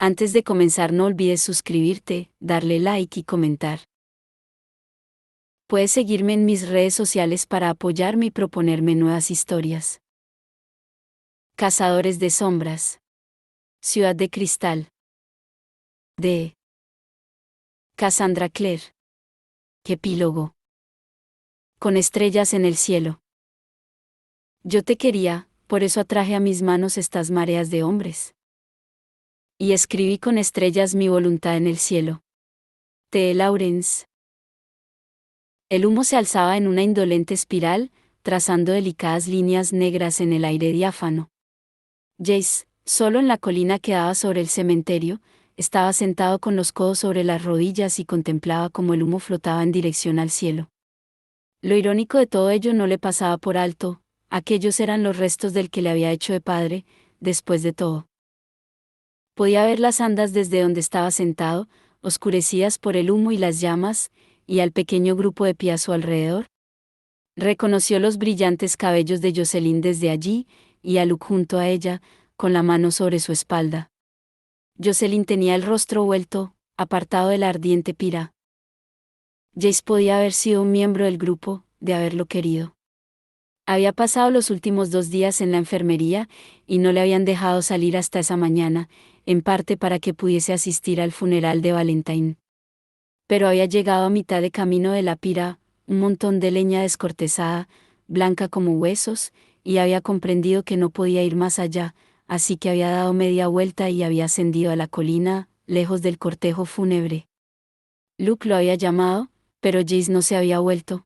Antes de comenzar no olvides suscribirte, darle like y comentar. Puedes seguirme en mis redes sociales para apoyarme y proponerme nuevas historias. Cazadores de sombras. Ciudad de cristal. De Cassandra Clare. Epílogo. Con estrellas en el cielo. Yo te quería, por eso atraje a mis manos estas mareas de hombres. Y escribí con estrellas mi voluntad en el cielo. T. Lawrence. El humo se alzaba en una indolente espiral, trazando delicadas líneas negras en el aire diáfano. Jace, solo en la colina que daba sobre el cementerio, estaba sentado con los codos sobre las rodillas y contemplaba cómo el humo flotaba en dirección al cielo. Lo irónico de todo ello no le pasaba por alto, aquellos eran los restos del que le había hecho de padre, después de todo. Podía ver las andas desde donde estaba sentado, oscurecidas por el humo y las llamas, y al pequeño grupo de pie a su alrededor. Reconoció los brillantes cabellos de Jocelyn desde allí, y a Luke junto a ella, con la mano sobre su espalda. Jocelyn tenía el rostro vuelto, apartado de la ardiente pira. Jace podía haber sido un miembro del grupo, de haberlo querido. Había pasado los últimos 2 días en la enfermería, y no le habían dejado salir hasta esa mañana, en parte para que pudiese asistir al funeral de Valentine. Pero había llegado a mitad de camino de la pira, un montón de leña descortezada, blanca como huesos, y había comprendido que no podía ir más allá, así que había dado media vuelta y había ascendido a la colina, lejos del cortejo fúnebre. Luke lo había llamado, pero Jace no se había vuelto.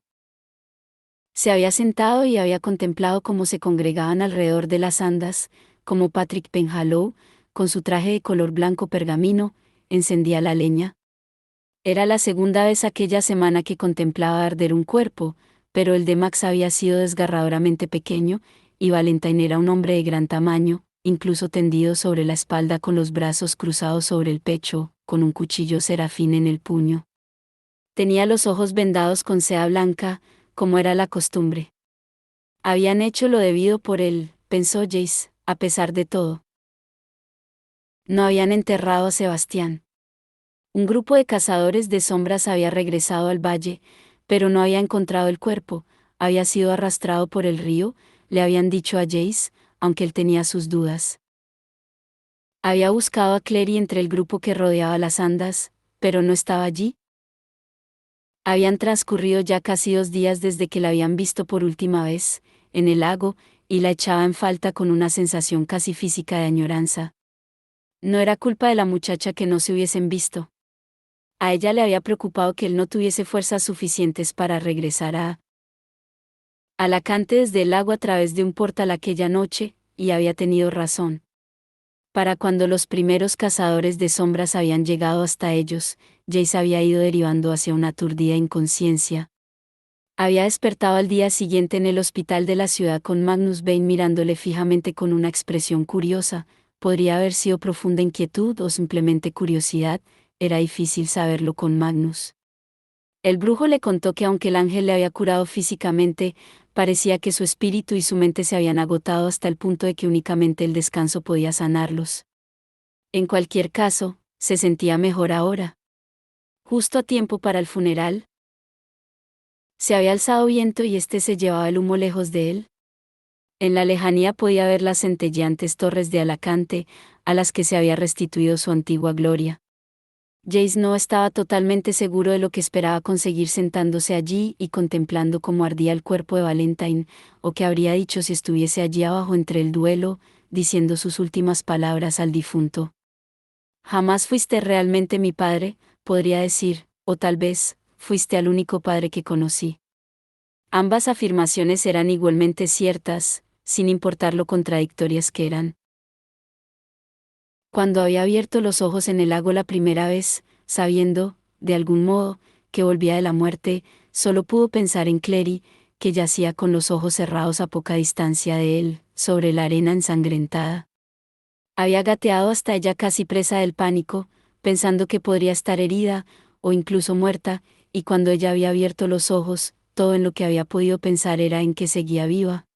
Se había sentado y había contemplado cómo se congregaban alrededor de las andas, como Patrick Penhallow, con su traje de color blanco pergamino, encendía la leña. Era la segunda vez aquella semana que contemplaba arder un cuerpo, pero el de Max había sido desgarradoramente pequeño, y Valentine era un hombre de gran tamaño, incluso tendido sobre la espalda con los brazos cruzados sobre el pecho, con un cuchillo serafín en el puño. Tenía los ojos vendados con seda blanca, como era la costumbre. Habían hecho lo debido por él, pensó Jace, a pesar de todo. No habían enterrado a Sebastián. Un grupo de cazadores de sombras había regresado al valle, pero no había encontrado el cuerpo, había sido arrastrado por el río, le habían dicho a Jace, aunque él tenía sus dudas. Había buscado a Clary entre el grupo que rodeaba las andas, pero no estaba allí. Habían transcurrido ya casi 2 días desde que la habían visto por última vez, en el lago, y la echaba en falta con una sensación casi física de añoranza. No era culpa de la muchacha que no se hubiesen visto. A ella le había preocupado que él no tuviese fuerzas suficientes para regresar a Alacante desde el lago a través de un portal aquella noche, y había tenido razón. Para cuando los primeros cazadores de sombras habían llegado hasta ellos, Jace había ido derivando hacia una aturdida inconsciencia. Había despertado al día siguiente en el hospital de la ciudad con Magnus Bane mirándole fijamente con una expresión curiosa, podría haber sido profunda inquietud o simplemente curiosidad, era difícil saberlo con Magnus. El brujo le contó que aunque el ángel le había curado físicamente, parecía que su espíritu y su mente se habían agotado hasta el punto de que únicamente el descanso podía sanarlos. En cualquier caso, se sentía mejor ahora. Justo a tiempo para el funeral. Se había alzado viento y se llevaba el humo lejos de él. En la lejanía podía ver las centelleantes torres de Alacante, a las que se había restituido su antigua gloria. Jace no estaba totalmente seguro de lo que esperaba conseguir sentándose allí y contemplando cómo ardía el cuerpo de Valentine, o qué habría dicho si estuviese allí abajo entre el duelo, diciendo sus últimas palabras al difunto. Jamás fuiste realmente mi padre, podría decir, o tal vez, fuiste el único padre que conocí. Ambas afirmaciones eran igualmente ciertas, sin importar lo contradictorias que eran. Cuando había abierto los ojos en el lago la primera vez, sabiendo, de algún modo, que volvía de la muerte, solo pudo pensar en Clary, que yacía con los ojos cerrados a poca distancia de él, sobre la arena ensangrentada. Había gateado hasta ella casi presa del pánico, pensando que podría estar herida, o incluso muerta, y cuando ella había abierto los ojos, todo en lo que había podido pensar era en que seguía viva.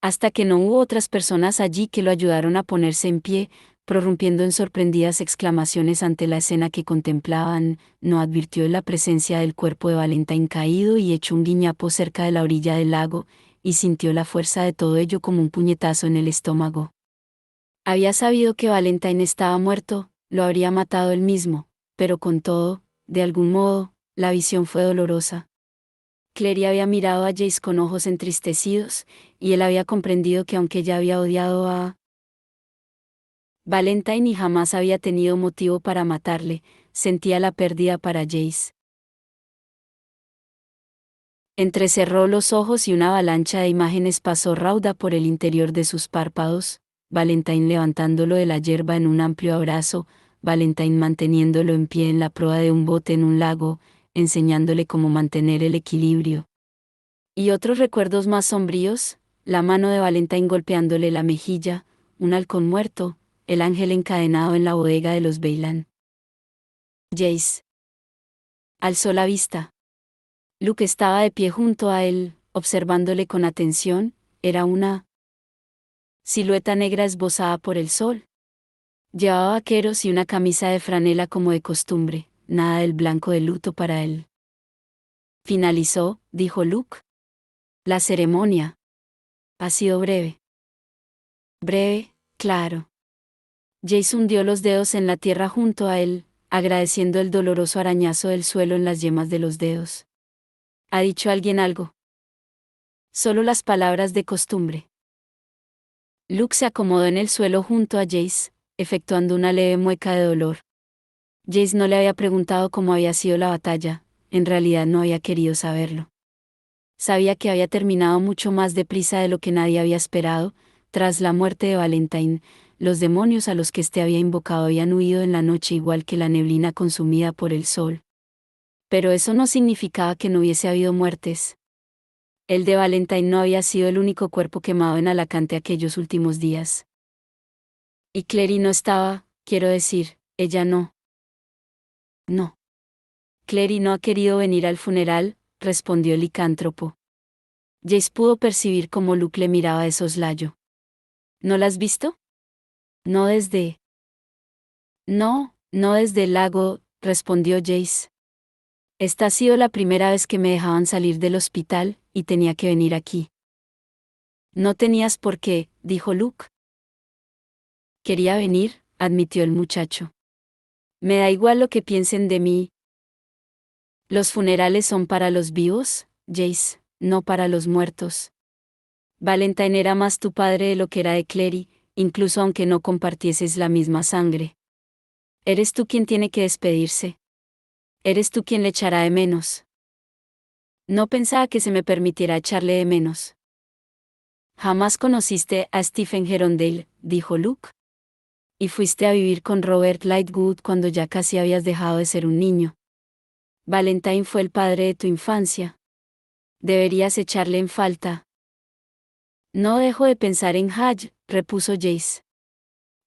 Hasta que no hubo otras personas allí que lo ayudaron a ponerse en pie, prorrumpiendo en sorprendidas exclamaciones ante la escena que contemplaban, no advirtió de la presencia del cuerpo de Valentine caído y hecho un guiñapo cerca de la orilla del lago, y sintió la fuerza de todo ello como un puñetazo en el estómago. Había sabido que Valentine estaba muerto, lo habría matado él mismo, pero con todo, de algún modo, la visión fue dolorosa. Clary había mirado a Jace con ojos entristecidos, y él había comprendido que aunque ella había odiado a Valentine y jamás había tenido motivo para matarle, sentía la pérdida para Jace. Entrecerró los ojos y una avalancha de imágenes pasó rauda por el interior de sus párpados, Valentine levantándolo de la yerba en un amplio abrazo, Valentine manteniéndolo en pie en la proa de un bote en un lago, enseñándole cómo mantener el equilibrio. Y otros recuerdos más sombríos, la mano de Valentine golpeándole la mejilla, un halcón muerto, el ángel encadenado en la bodega de los Beylan. Jace alzó la vista. Luke estaba de pie junto a él, observándole con atención, era una silueta negra esbozada por el sol. Llevaba vaqueros y una camisa de franela como de costumbre, nada del blanco de luto para él. Finalizó, dijo Luke. La ceremonia ha sido breve. Breve, claro. Jace hundió los dedos en la tierra junto a él, agradeciendo el doloroso arañazo del suelo en las yemas de los dedos. ¿Ha dicho alguien algo? Solo las palabras de costumbre. Luke se acomodó en el suelo junto a Jace, efectuando una leve mueca de dolor. Jace no le había preguntado cómo había sido la batalla, en realidad no había querido saberlo. Sabía que había terminado mucho más deprisa de lo que nadie había esperado, tras la muerte de Valentine, los demonios a los que éste había invocado habían huido en la noche igual que la neblina consumida por el sol. Pero eso no significaba que no hubiese habido muertes. El de Valentine no había sido el único cuerpo quemado en Alacante aquellos últimos días. Y Clary no estaba, quiero decir, ella no. No. Clary no ha querido venir al funeral, respondió el licántropo. Jace pudo percibir cómo Luke le miraba de soslayo. ¿No la has visto? No desde... No, no desde el lago, respondió Jace. Esta ha sido la primera vez que me dejaban salir del hospital, y tenía que venir aquí. No tenías por qué, dijo Luke. Quería venir, admitió el muchacho. Me da igual lo que piensen de mí. Los funerales son para los vivos, Jace, no para los muertos. Valentine era más tu padre de lo que era de Clary, incluso aunque no compartieses la misma sangre. Eres tú quien tiene que despedirse. Eres tú quien le echará de menos. No pensaba que se me permitiera echarle de menos. Jamás conociste a Stephen Gerondale, dijo Luke. Y fuiste a vivir con Robert Lightwood cuando ya casi habías dejado de ser un niño. Valentine fue el padre de tu infancia. Deberías echarle en falta. No dejo de pensar en Haj, repuso Jace.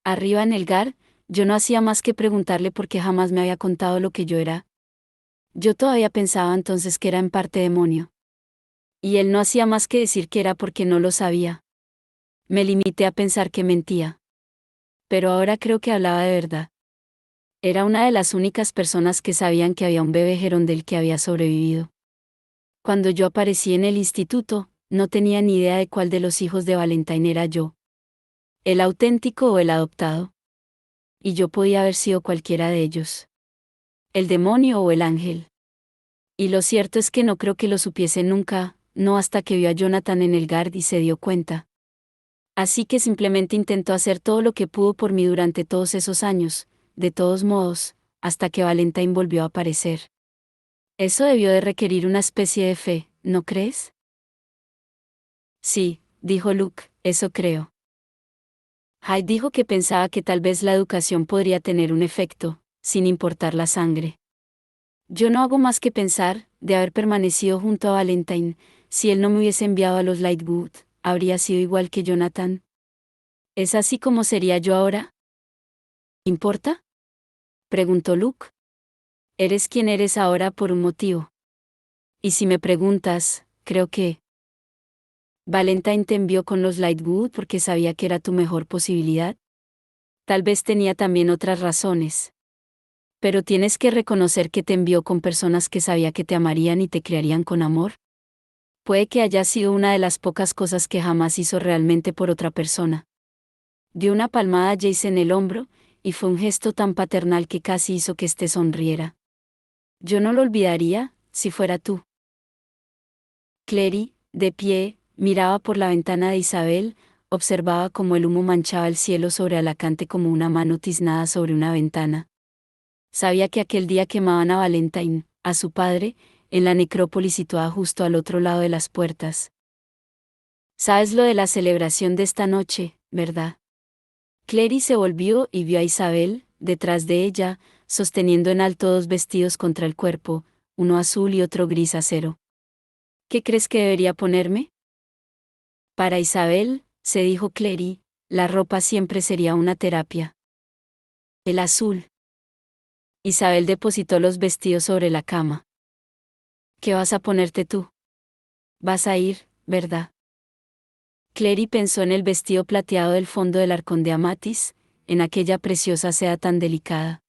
Arriba en el Gar, yo no hacía más que preguntarle por qué jamás me había contado lo que yo era. Yo todavía pensaba entonces que era en parte demonio. Y él no hacía más que decir que era porque no lo sabía. Me limité a pensar que mentía. Pero ahora creo que hablaba de verdad. Era una de las únicas personas que sabían que había un bebé Gerondel que había sobrevivido. Cuando yo aparecí en el instituto, no tenía ni idea de cuál de los hijos de Valentine era yo. El auténtico o el adoptado. Y yo podía haber sido cualquiera de ellos. El demonio o el ángel. Y lo cierto es que no creo que lo supiese nunca, no hasta que vio a Jonathan en el Guard y se dio cuenta. Así que simplemente intentó hacer todo lo que pudo por mí durante todos esos años, de todos modos, hasta que Valentine volvió a aparecer. Eso debió de requerir una especie de fe, ¿no crees? Sí, dijo Luke, eso creo. Hyde dijo que pensaba que tal vez la educación podría tener un efecto, sin importar la sangre. Yo no hago más que pensar, de haber permanecido junto a Valentine, si él no me hubiese enviado a los Lightwood, ¿habría sido igual que Jonathan? ¿Es así como sería yo ahora? ¿Importa? Preguntó Luke. Eres quien eres ahora por un motivo. Y si me preguntas, creo que Valentine te envió con los Lightwood porque sabía que era tu mejor posibilidad. Tal vez tenía también otras razones. Pero tienes que reconocer que te envió con personas que sabía que te amarían y te criarían con amor. Puede que haya sido una de las pocas cosas que jamás hizo realmente por otra persona. Dio una palmada a Jace en el hombro, y fue un gesto tan paternal que casi hizo que éste sonriera. Yo no lo olvidaría, si fuera tú. Clary, de pie, miraba por la ventana de Isabel, observaba cómo el humo manchaba el cielo sobre Alacante como una mano tiznada sobre una ventana. Sabía que aquel día quemaban a Valentine, a su padre, en la necrópolis situada justo al otro lado de las puertas. Sabes lo de la celebración de esta noche, ¿verdad? Clary se volvió y vio a Isabel, detrás de ella, sosteniendo en alto dos vestidos contra el cuerpo, uno azul y otro gris acero. ¿Qué crees que debería ponerme? Para Isabel, se dijo Clary, la ropa siempre sería una terapia. El azul. Isabel depositó los vestidos sobre la cama. ¿Qué vas a ponerte tú? Vas a ir, ¿verdad? Clary pensó en el vestido plateado del fondo del arcón de Amatis, en aquella preciosa seda tan delicada.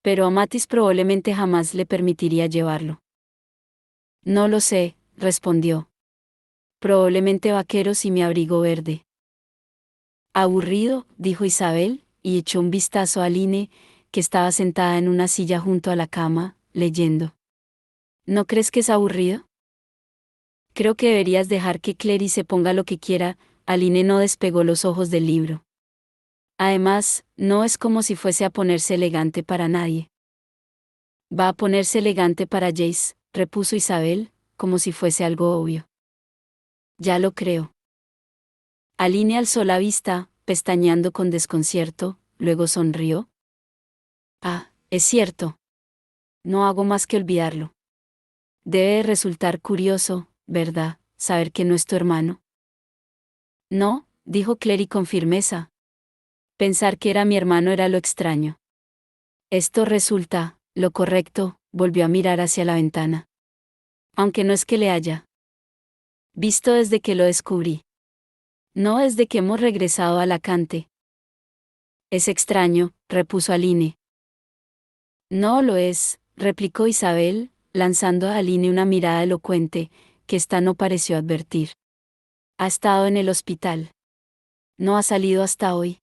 Pero Amatis probablemente jamás le permitiría llevarlo. No lo sé, respondió. Probablemente vaqueros y mi abrigo verde. Aburrido, dijo Isabel, y echó un vistazo a Aline, que estaba sentada en una silla junto a la cama, leyendo. ¿No crees que es aburrido? Creo que deberías dejar que Clary se ponga lo que quiera. Aline no despegó los ojos del libro. Además, no es como si fuese a ponerse elegante para nadie. Va a ponerse elegante para Jace, repuso Isabel, como si fuese algo obvio. Ya lo creo. Aline alzó la vista, pestañeando con desconcierto, luego sonrió. Ah, es cierto. No hago más que olvidarlo. Debe de resultar curioso, ¿verdad?, saber que no es tu hermano. No, dijo Clary con firmeza. Pensar que era mi hermano era lo extraño. Esto resulta, lo correcto, volvió a mirar hacia la ventana. Aunque no es que le haya visto desde que lo descubrí. No desde que hemos regresado a Alacante. Es extraño, repuso Aline. No lo es, replicó Isabel, lanzando a Aline una mirada elocuente, que ésta no pareció advertir. Ha estado en el hospital. No ha salido hasta hoy.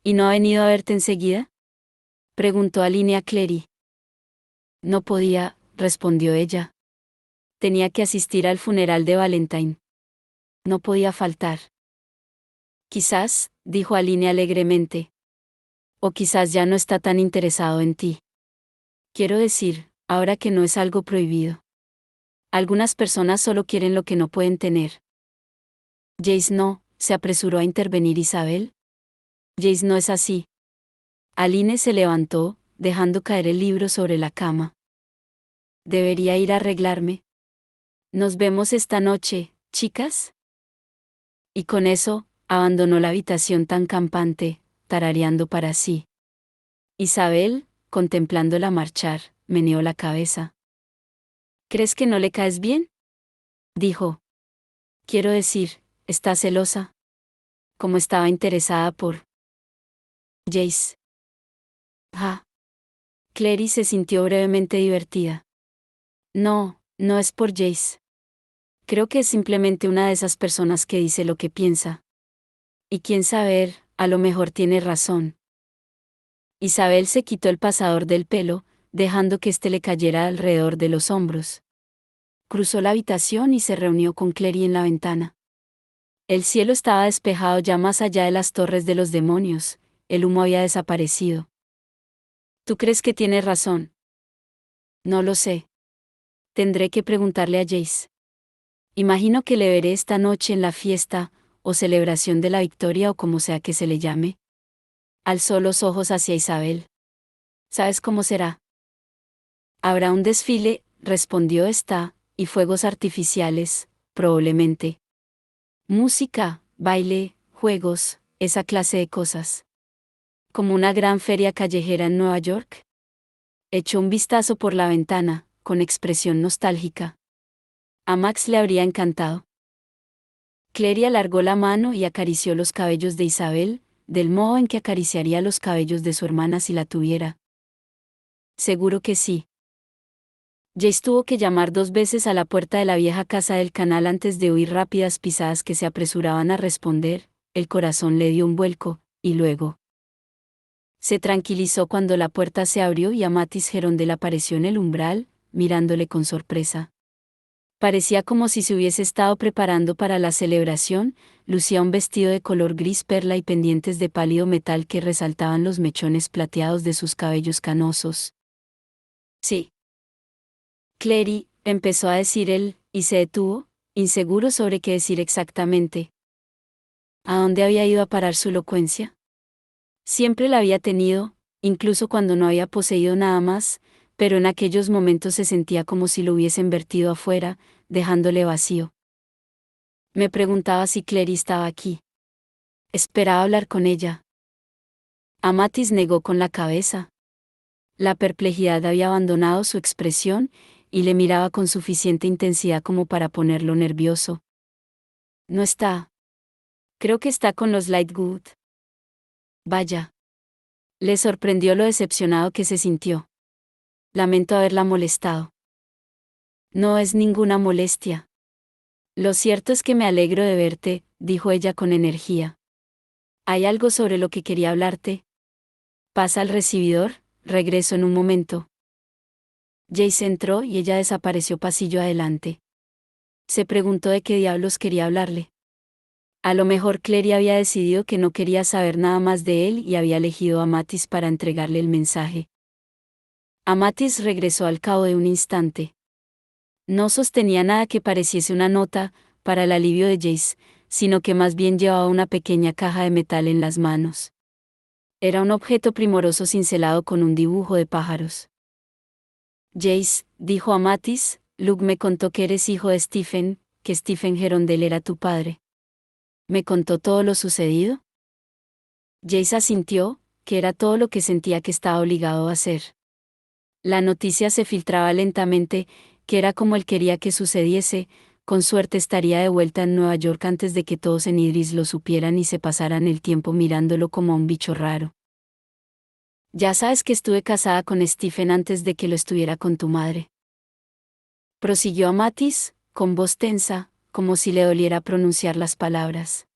¿Y no ha venido a verte enseguida? Preguntó Aline a Clary. No podía, respondió ella. Tenía que asistir al funeral de Valentine. No podía faltar. Quizás, dijo Aline alegremente. O quizás ya no está tan interesado en ti. Quiero decir, ahora que no es algo prohibido. Algunas personas solo quieren lo que no pueden tener. Jace no, se apresuró a intervenir Isabel. Jace no es así. Aline se levantó, dejando caer el libro sobre la cama. Debería ir a arreglarme. Nos vemos esta noche, chicas. Y con eso, abandonó la habitación tan campante, tarareando para sí. Isabel, contemplándola marchar, meneó la cabeza. ¿Crees que no le caes bien? Dijo. Quiero decir, ¿está celosa? Como estaba interesada por Jace. Ah. Clary se sintió brevemente divertida. No, no es por Jace. Creo que es simplemente una de esas personas que dice lo que piensa. Y quién saber, a lo mejor tiene razón. Isabel se quitó el pasador del pelo, dejando que éste le cayera alrededor de los hombros. Cruzó la habitación y se reunió con Clary en la ventana. El cielo estaba despejado ya más allá de las torres de los demonios, el humo había desaparecido. ¿Tú crees que tiene razón? No lo sé. Tendré que preguntarle a Jace. Imagino que le veré esta noche en la fiesta, o celebración de la victoria o como sea que se le llame. Alzó los ojos hacia Isabel. ¿Sabes cómo será? Habrá un desfile, respondió esta, y fuegos artificiales, probablemente. Música, baile, juegos, esa clase de cosas. Como una gran feria callejera en Nueva York. Echó un vistazo por la ventana, con expresión nostálgica. A Max le habría encantado. Clary alargó la mano y acarició los cabellos de Isabel, del modo en que acariciaría los cabellos de su hermana si la tuviera. Seguro que sí. Jace tuvo que llamar 2 veces a la puerta de la vieja casa del canal antes de oír rápidas pisadas que se apresuraban a responder. El corazón le dio un vuelco, y luego se tranquilizó cuando la puerta se abrió y Amatís Gerondel apareció en el umbral, mirándole con sorpresa. Parecía como si se hubiese estado preparando para la celebración, lucía un vestido de color gris perla y pendientes de pálido metal que resaltaban los mechones plateados de sus cabellos canosos. Sí. Clary, empezó a decir él, y se detuvo, inseguro sobre qué decir exactamente. ¿A dónde había ido a parar su elocuencia? Siempre la había tenido, incluso cuando no había poseído nada más, pero en aquellos momentos se sentía como si lo hubiesen vertido afuera, dejándole vacío. Me preguntaba si Clary estaba aquí. Esperaba hablar con ella. Amatís negó con la cabeza. La perplejidad había abandonado su expresión, y le miraba con suficiente intensidad como para ponerlo nervioso. No está. Creo que está con los Lightwood. Vaya. Le sorprendió lo decepcionado que se sintió. Lamento haberla molestado. No es ninguna molestia. Lo cierto es que me alegro de verte, dijo ella con energía. ¿Hay algo sobre lo que quería hablarte? Pasa al recibidor, regreso en un momento. Jace entró y ella desapareció pasillo adelante. Se preguntó de qué diablos quería hablarle. A lo mejor Clary había decidido que no quería saber nada más de él y había elegido a Amatís para entregarle el mensaje. Amatís regresó al cabo de un instante. No sostenía nada que pareciese una nota, para el alivio de Jace, sino que más bien llevaba una pequeña caja de metal en las manos. Era un objeto primoroso cincelado con un dibujo de pájaros. Jace, dijo Amatís, Luke me contó que eres hijo de Stephen, que Stephen Gerondel era tu padre. ¿Me contó todo lo sucedido? Jace asintió, que era todo lo que sentía que estaba obligado a hacer. La noticia se filtraba lentamente, que era como él quería que sucediese, con suerte estaría de vuelta en Nueva York antes de que todos en Idris lo supieran y se pasaran el tiempo mirándolo como a un bicho raro. Ya sabes que estuve casada con Stephen antes de que lo estuviera con tu madre. Prosiguió Amatís, con voz tensa, como si le doliera pronunciar las palabras.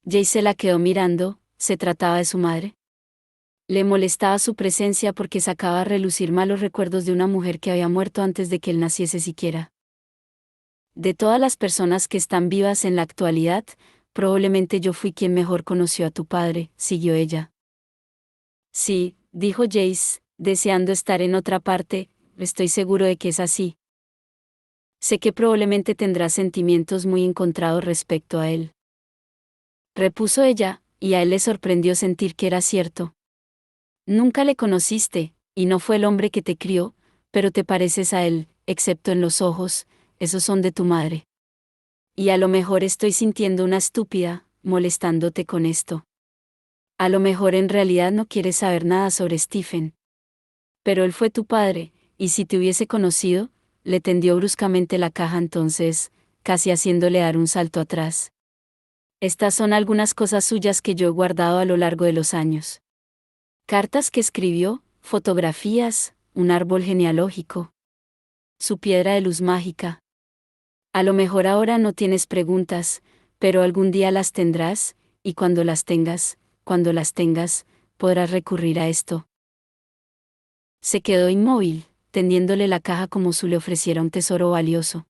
Jace se la quedó mirando. ¿Se trataba de su madre? Le molestaba su presencia porque sacaba a relucir malos recuerdos de una mujer que había muerto antes de que él naciese siquiera. De todas las personas que están vivas en la actualidad, probablemente yo fui quien mejor conoció a tu padre, siguió ella. Sí, dijo Jace, deseando estar en otra parte, estoy seguro de que es así. Sé que probablemente tendrás sentimientos muy encontrados respecto a él. Repuso ella, y a él le sorprendió sentir que era cierto. Nunca le conociste, y no fue el hombre que te crió, pero te pareces a él, excepto en los ojos, esos son de tu madre. Y a lo mejor estoy sintiendo una estúpida, molestándote con esto. A lo mejor en realidad no quieres saber nada sobre Stephen. Pero él fue tu padre, y si te hubiese conocido, le tendió bruscamente la caja entonces, casi haciéndole dar un salto atrás. Estas son algunas cosas suyas que yo he guardado a lo largo de los años. Cartas que escribió, fotografías, un árbol genealógico. Su piedra de luz mágica. A lo mejor ahora no tienes preguntas, pero algún día las tendrás, y cuando las tengas, podrás recurrir a esto. Se quedó inmóvil, tendiéndole la caja como si le ofreciera un tesoro valioso.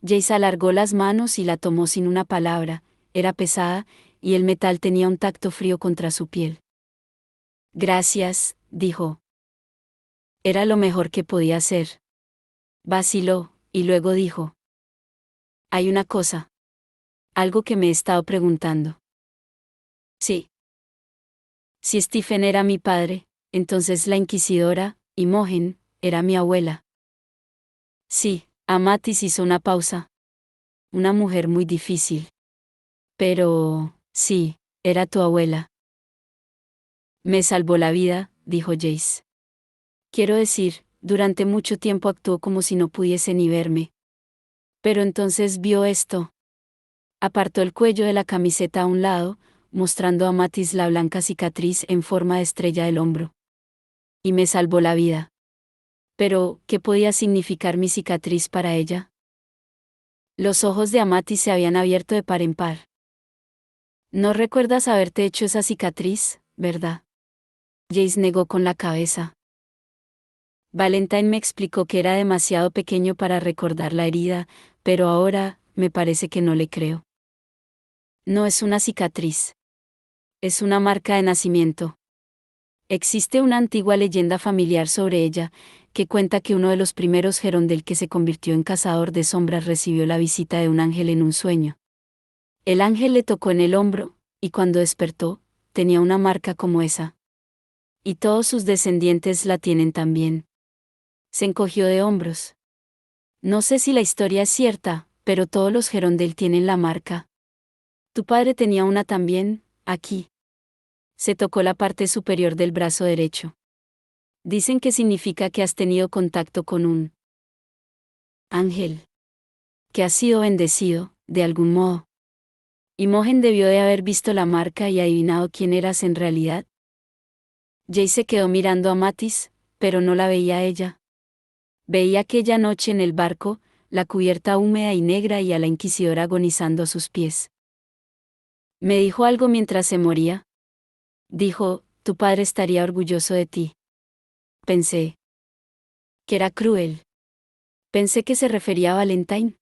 Jace alargó las manos y la tomó sin una palabra, era pesada, y el metal tenía un tacto frío contra su piel. Gracias, dijo. Era lo mejor que podía hacer. Vaciló, y luego dijo. Hay una cosa. Algo que me he estado preguntando. Sí. Si Stephen era mi padre, entonces la inquisidora, Imogen, era mi abuela. Sí, Amatís hizo una pausa. Una mujer muy difícil. Pero, sí, era tu abuela. Me salvó la vida, dijo Jace. Quiero decir, durante mucho tiempo actuó como si no pudiese ni verme. Pero entonces vio esto. Apartó el cuello de la camiseta a un lado, mostrando a Matis la blanca cicatriz en forma de estrella del hombro. Y me salvó la vida. Pero, ¿qué podía significar mi cicatriz para ella? Los ojos de Amatis se habían abierto de par en par. No recuerdas haberte hecho esa cicatriz, ¿verdad? Jace negó con la cabeza. Valentine me explicó que era demasiado pequeño para recordar la herida, pero ahora, me parece que no le creo. No es una cicatriz. Es una marca de nacimiento. Existe una antigua leyenda familiar sobre ella, que cuenta que uno de los primeros Gerondel que se convirtió en cazador de sombras recibió la visita de un ángel en un sueño. El ángel le tocó en el hombro, y cuando despertó, tenía una marca como esa. Y todos sus descendientes la tienen también. Se encogió de hombros. No sé si la historia es cierta, pero todos los Gerondel tienen la marca. Tu padre tenía una también, aquí. Se tocó la parte superior del brazo derecho. Dicen que significa que has tenido contacto con un ángel. Que has sido bendecido, de algún modo. Imogen debió de haber visto la marca y adivinado quién eras en realidad. Jay se quedó mirando a Matis, pero no la veía a ella. Veía aquella noche en el barco, la cubierta húmeda y negra y a la inquisidora agonizando a sus pies. Me dijo algo mientras se moría. Dijo, tu padre estaría orgulloso de ti. Pensé. Que era cruel. Pensé que se refería a Valentine.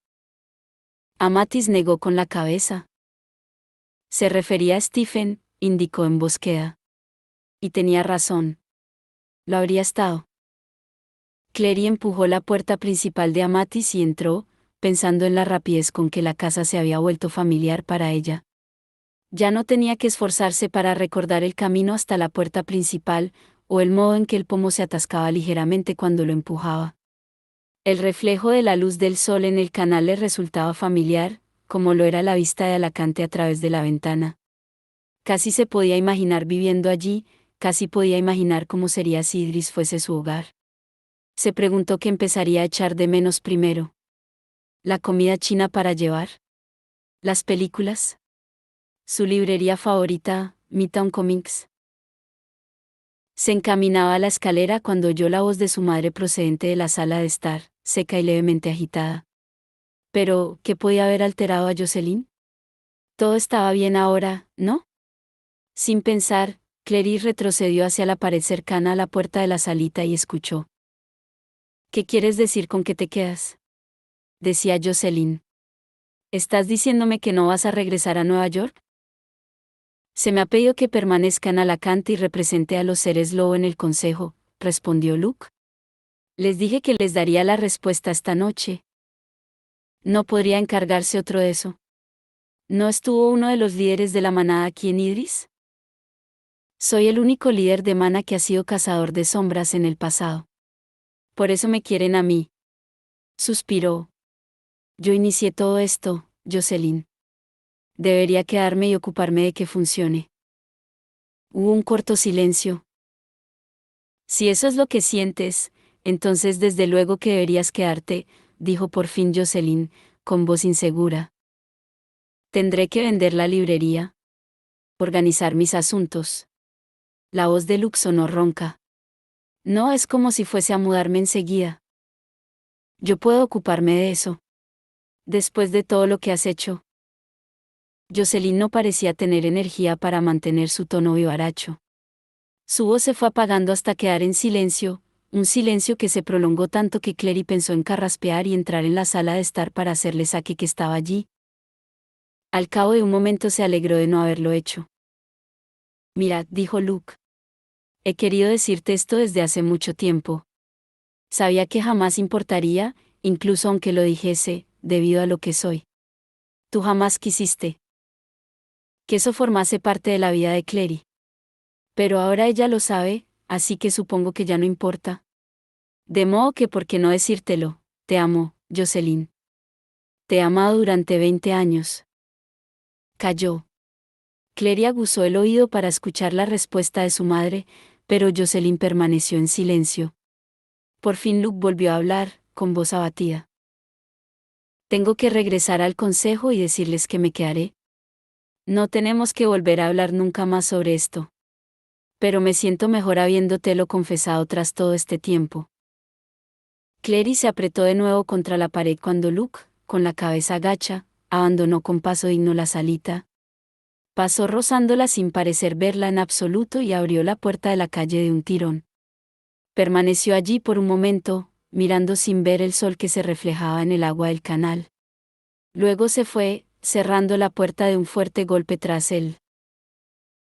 Amatis negó con la cabeza. Se refería a Stephen, indicó en voz queda. Y tenía razón. Lo habría estado. Clary empujó la puerta principal de Amatis y entró, pensando en la rapidez con que la casa se había vuelto familiar para ella. Ya no tenía que esforzarse para recordar el camino hasta la puerta principal, o el modo en que el pomo se atascaba ligeramente cuando lo empujaba. El reflejo de la luz del sol en el canal le resultaba familiar, como lo era la vista de Alacante a través de la ventana. Casi se podía imaginar viviendo allí, casi podía imaginar cómo sería si Idris fuese su hogar. Se preguntó qué empezaría a echar de menos primero. ¿La comida china para llevar? ¿Las películas? ¿Su librería favorita, Midtown Comics? Se encaminaba a la escalera cuando oyó la voz de su madre procedente de la sala de estar, seca y levemente agitada. Pero, ¿qué podía haber alterado a Jocelyn? Todo estaba bien ahora, ¿no? Sin pensar, Clary retrocedió hacia la pared cercana a la puerta de la salita y escuchó. ¿Qué quieres decir con que te quedas? Decía Jocelyn. ¿Estás diciéndome que no vas a regresar a Nueva York? Se me ha pedido que permanezca en Alacante y represente a los seres lobo en el consejo, respondió Luke. Les dije que les daría la respuesta esta noche. ¿No podría encargarse otro de eso? ¿No estuvo uno de los líderes de la manada aquí en Idris? Soy el único líder de mana que ha sido cazador de sombras en el pasado. Por eso me quieren a mí. Suspiró. Yo inicié todo esto, Jocelyn. Debería quedarme y ocuparme de que funcione. Hubo un corto silencio. Si eso es lo que sientes, entonces desde luego que deberías quedarte, dijo por fin Jocelyn, con voz insegura. Tendré que vender la librería. Organizar mis asuntos. La voz de Luke sonó ronca. No es como si fuese a mudarme enseguida. Yo puedo ocuparme de eso. Después de todo lo que has hecho. Jocelyn no parecía tener energía para mantener su tono vivaracho. Su voz se fue apagando hasta quedar en silencio, un silencio que se prolongó tanto que Clary pensó en carraspear y entrar en la sala de estar para hacerle saque que estaba allí. Al cabo de un momento se alegró de no haberlo hecho. Mira, dijo Luke. He querido decirte esto desde hace mucho tiempo. Sabía que jamás importaría, incluso aunque lo dijese, debido a lo que soy. Tú jamás quisiste que eso formase parte de la vida de Clary. Pero ahora ella lo sabe, así que supongo que ya no importa. De modo que por qué no decírtelo, te amo, Jocelyn. Te he amado durante 20 años. Calló. Clary aguzó el oído para escuchar la respuesta de su madre, pero Jocelyn permaneció en silencio. Por fin Luke volvió a hablar, con voz abatida. Tengo que regresar al consejo y decirles que me quedaré. No tenemos que volver a hablar nunca más sobre esto. Pero me siento mejor habiéndotelo confesado tras todo este tiempo. Clary se apretó de nuevo contra la pared cuando Luke, con la cabeza gacha, abandonó con paso digno la salita. Pasó rozándola sin parecer verla en absoluto y abrió la puerta de la calle de un tirón. Permaneció allí por un momento, mirando sin ver el sol que se reflejaba en el agua del canal. Luego se fue, cerrando la puerta de un fuerte golpe tras él.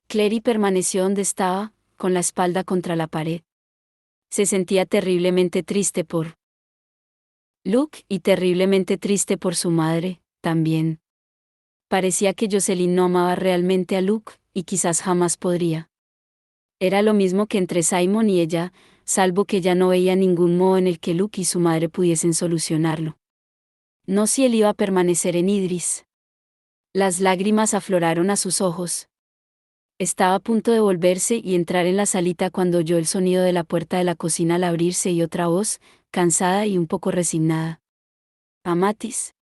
Clary permaneció donde estaba, con la espalda contra la pared. Se sentía terriblemente triste por Luke y terriblemente triste por su madre, también. Parecía que Jocelyn no amaba realmente a Luke, y quizás jamás podría. Era lo mismo que entre Simon y ella, salvo que ya no veía ningún modo en el que Luke y su madre pudiesen solucionarlo. No si él iba a permanecer en Idris. Las lágrimas afloraron a sus ojos. Estaba a punto de volverse y entrar en la salita cuando oyó el sonido de la puerta de la cocina al abrirse y otra voz, cansada y un poco resignada. Amatis.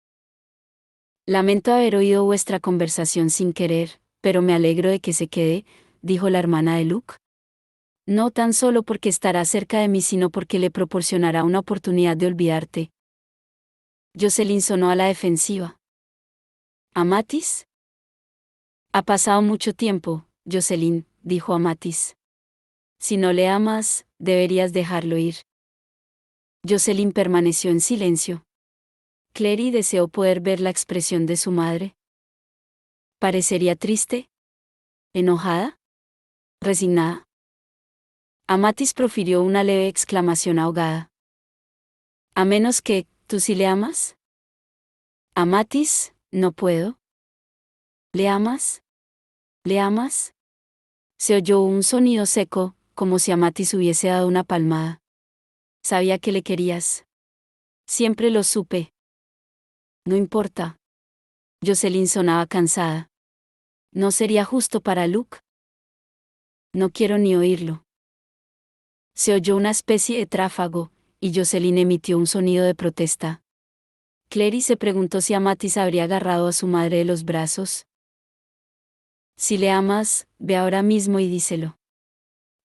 Lamento haber oído vuestra conversación sin querer, pero me alegro de que se quede, dijo la hermana de Luke. No tan solo porque estará cerca de mí, sino porque le proporcionará una oportunidad de olvidarte. Jocelyn sonó a la defensiva. ¿Amatis? Ha pasado mucho tiempo, Jocelyn, dijo Amatis. Si no le amas, deberías dejarlo ir. Jocelyn permaneció en silencio. Clary deseó poder ver la expresión de su madre. ¿Parecería triste? ¿Enojada? ¿Resignada? Amatis profirió una leve exclamación ahogada. ¿A menos que, tú sí le amas? Amatis, no puedo. ¿Le amas? ¿Le amas? Se oyó un sonido seco, como si Amatis hubiese dado una palmada. Sabía que le querías. Siempre lo supe. No importa. Jocelyn sonaba cansada. ¿No sería justo para Luke? No quiero ni oírlo. Se oyó una especie de tráfago, y Jocelyn emitió un sonido de protesta. Clary se preguntó si Amatis habría agarrado a su madre de los brazos. Si le amas, ve ahora mismo y díselo.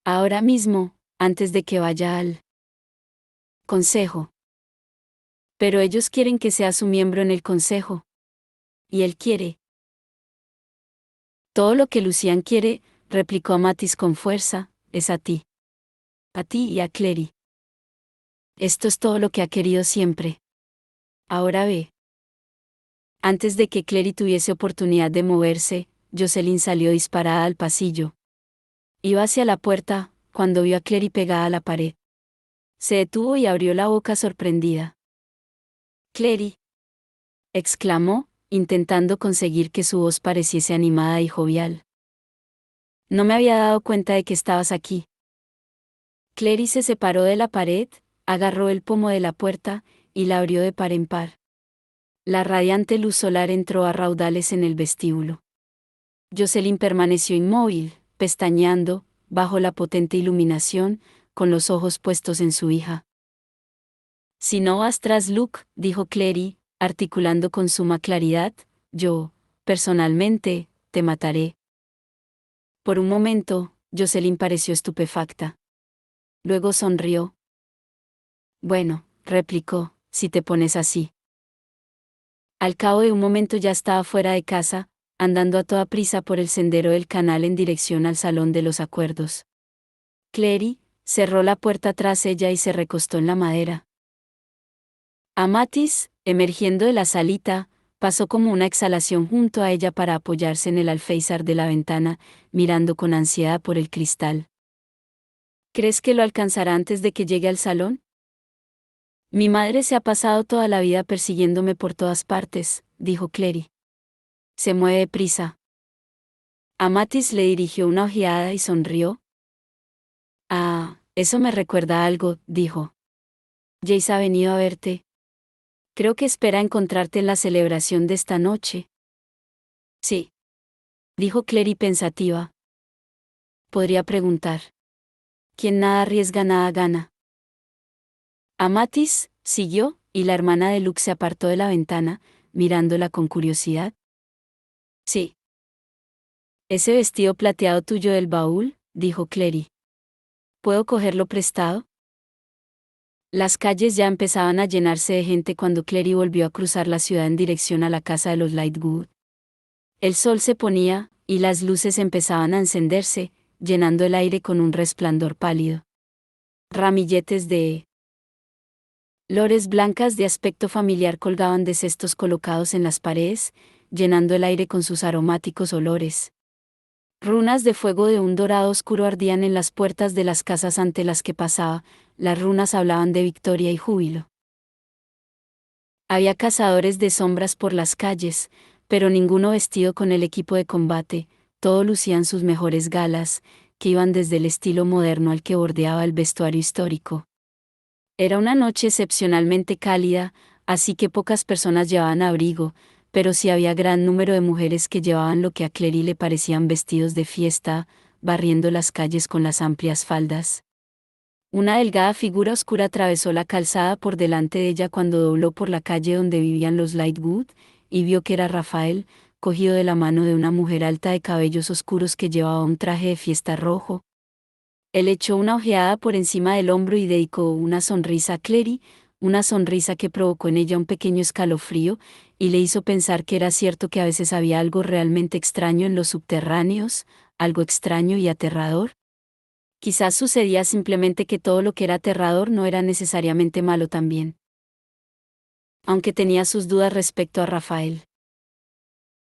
Ahora mismo, antes de que vaya al consejo. Pero ellos quieren que sea su miembro en el consejo. Y él quiere. Todo lo que Lucian quiere, replicó Amatis con fuerza, es a ti. A ti y a Clary. Esto es todo lo que ha querido siempre. Ahora ve. Antes de que Clary tuviese oportunidad de moverse, Jocelyn salió disparada al pasillo. Iba hacia la puerta, cuando vio a Clary pegada a la pared. Se detuvo y abrió la boca sorprendida. Clary, exclamó, intentando conseguir que su voz pareciese animada y jovial. No me había dado cuenta de que estabas aquí. Clary se separó de la pared, agarró el pomo de la puerta, y la abrió de par en par. La radiante luz solar entró a raudales en el vestíbulo. Jocelyn permaneció inmóvil, pestañeando, bajo la potente iluminación, con los ojos puestos en su hija. Si no vas tras Luke, dijo Clary, articulando con suma claridad, yo, personalmente, te mataré. Por un momento, Jocelyn pareció estupefacta. Luego sonrió. Bueno, replicó, si te pones así. Al cabo de un momento ya estaba fuera de casa, andando a toda prisa por el sendero del canal en dirección al salón de los acuerdos. Clary cerró la puerta tras ella y se recostó en la madera. Amatis, emergiendo de la salita, pasó como una exhalación junto a ella para apoyarse en el alféizar de la ventana, mirando con ansiedad por el cristal. ¿Crees que lo alcanzará antes de que llegue al salón? Mi madre se ha pasado toda la vida persiguiéndome por todas partes, dijo Clary. Se mueve deprisa. Amatis le dirigió una ojeada y sonrió. Ah, eso me recuerda a algo, dijo. Jace ha venido a verte. Creo que espera encontrarte en la celebración de esta noche. Sí, dijo Clary pensativa. Podría preguntar. Quien nada arriesga nada gana. Amatis siguió, y la hermana de Luke se apartó de la ventana, mirándola con curiosidad. Sí. Ese vestido plateado tuyo del baúl, dijo Clary. ¿Puedo cogerlo prestado? Las calles ya empezaban a llenarse de gente cuando Clary volvió a cruzar la ciudad en dirección a la casa de los Lightwood. El sol se ponía, y las luces empezaban a encenderse, llenando el aire con un resplandor pálido. Ramilletes de flores blancas de aspecto familiar colgaban de cestos colocados en las paredes, llenando el aire con sus aromáticos olores. Runas de fuego de un dorado oscuro ardían en las puertas de las casas ante las que pasaba, las runas hablaban de victoria y júbilo. Había cazadores de sombras por las calles, pero ninguno vestido con el equipo de combate, todos lucían sus mejores galas, que iban desde el estilo moderno al que bordeaba el vestuario histórico. Era una noche excepcionalmente cálida, así que pocas personas llevaban abrigo, pero sí había gran número de mujeres que llevaban lo que a Clary le parecían vestidos de fiesta, barriendo las calles con las amplias faldas. Una delgada figura oscura atravesó la calzada por delante de ella cuando dobló por la calle donde vivían los Lightwood, y vio que era Rafael, cogido de la mano de una mujer alta de cabellos oscuros que llevaba un traje de fiesta rojo. Él echó una ojeada por encima del hombro y dedicó una sonrisa a Clary, una sonrisa que provocó en ella un pequeño escalofrío, y le hizo pensar que era cierto que a veces había algo realmente extraño en los subterráneos, algo extraño y aterrador. Quizás sucedía simplemente que todo lo que era aterrador no era necesariamente malo también. Aunque tenía sus dudas respecto a Rafael.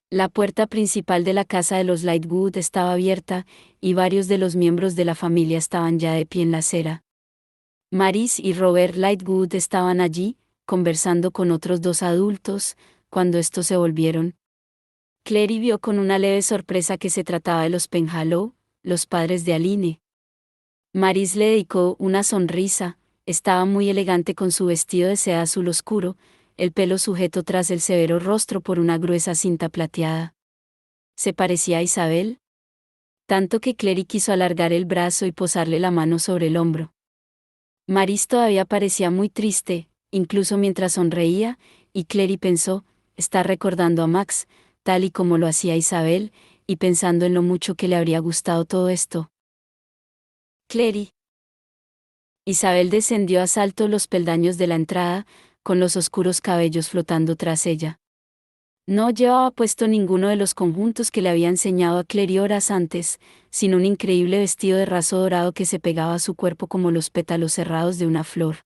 La puerta principal de la casa de los Lightwood estaba abierta, y varios de los miembros de la familia estaban ya de pie en la acera. Maris y Robert Lightwood estaban allí, conversando con otros dos adultos, cuando estos se volvieron. Clary vio con una leve sorpresa que se trataba de los Penhallow, los padres de Aline. Maris le dedicó una sonrisa, estaba muy elegante con su vestido de seda azul oscuro, el pelo sujeto tras el severo rostro por una gruesa cinta plateada. ¿Se parecía a Isabel? Tanto que Clary quiso alargar el brazo y posarle la mano sobre el hombro. Maris todavía parecía muy triste, incluso mientras sonreía, y Clary pensó, está recordando a Max, tal y como lo hacía Isabel, y pensando en lo mucho que le habría gustado todo esto. Clary. Isabel descendió a salto los peldaños de la entrada, con los oscuros cabellos flotando tras ella. No llevaba puesto ninguno de los conjuntos que le había enseñado a Clary horas antes, sino un increíble vestido de raso dorado que se pegaba a su cuerpo como los pétalos cerrados de una flor.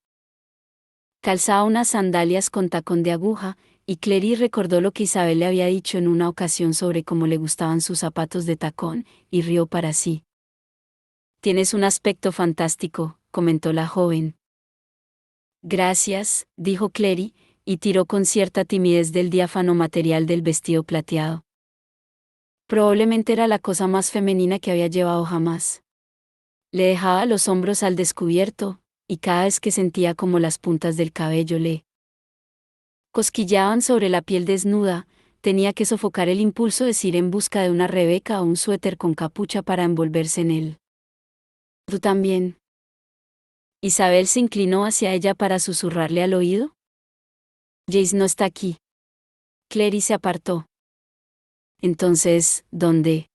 Calzaba unas sandalias con tacón de aguja, y Clary recordó lo que Isabel le había dicho en una ocasión sobre cómo le gustaban sus zapatos de tacón, y rió para sí. Tienes un aspecto fantástico, comentó la joven. Gracias, dijo Clary, y tiró con cierta timidez del diáfano material del vestido plateado. Probablemente era la cosa más femenina que había llevado jamás. Le dejaba los hombros al descubierto, y cada vez que sentía como las puntas del cabello le cosquillaban sobre la piel desnuda, tenía que sofocar el impulso de ir en busca de una rebeca o un suéter con capucha para envolverse en él. ¿Tú también? Isabel se inclinó hacia ella para susurrarle al oído. Jace no está aquí. Clary se apartó. Entonces, ¿dónde?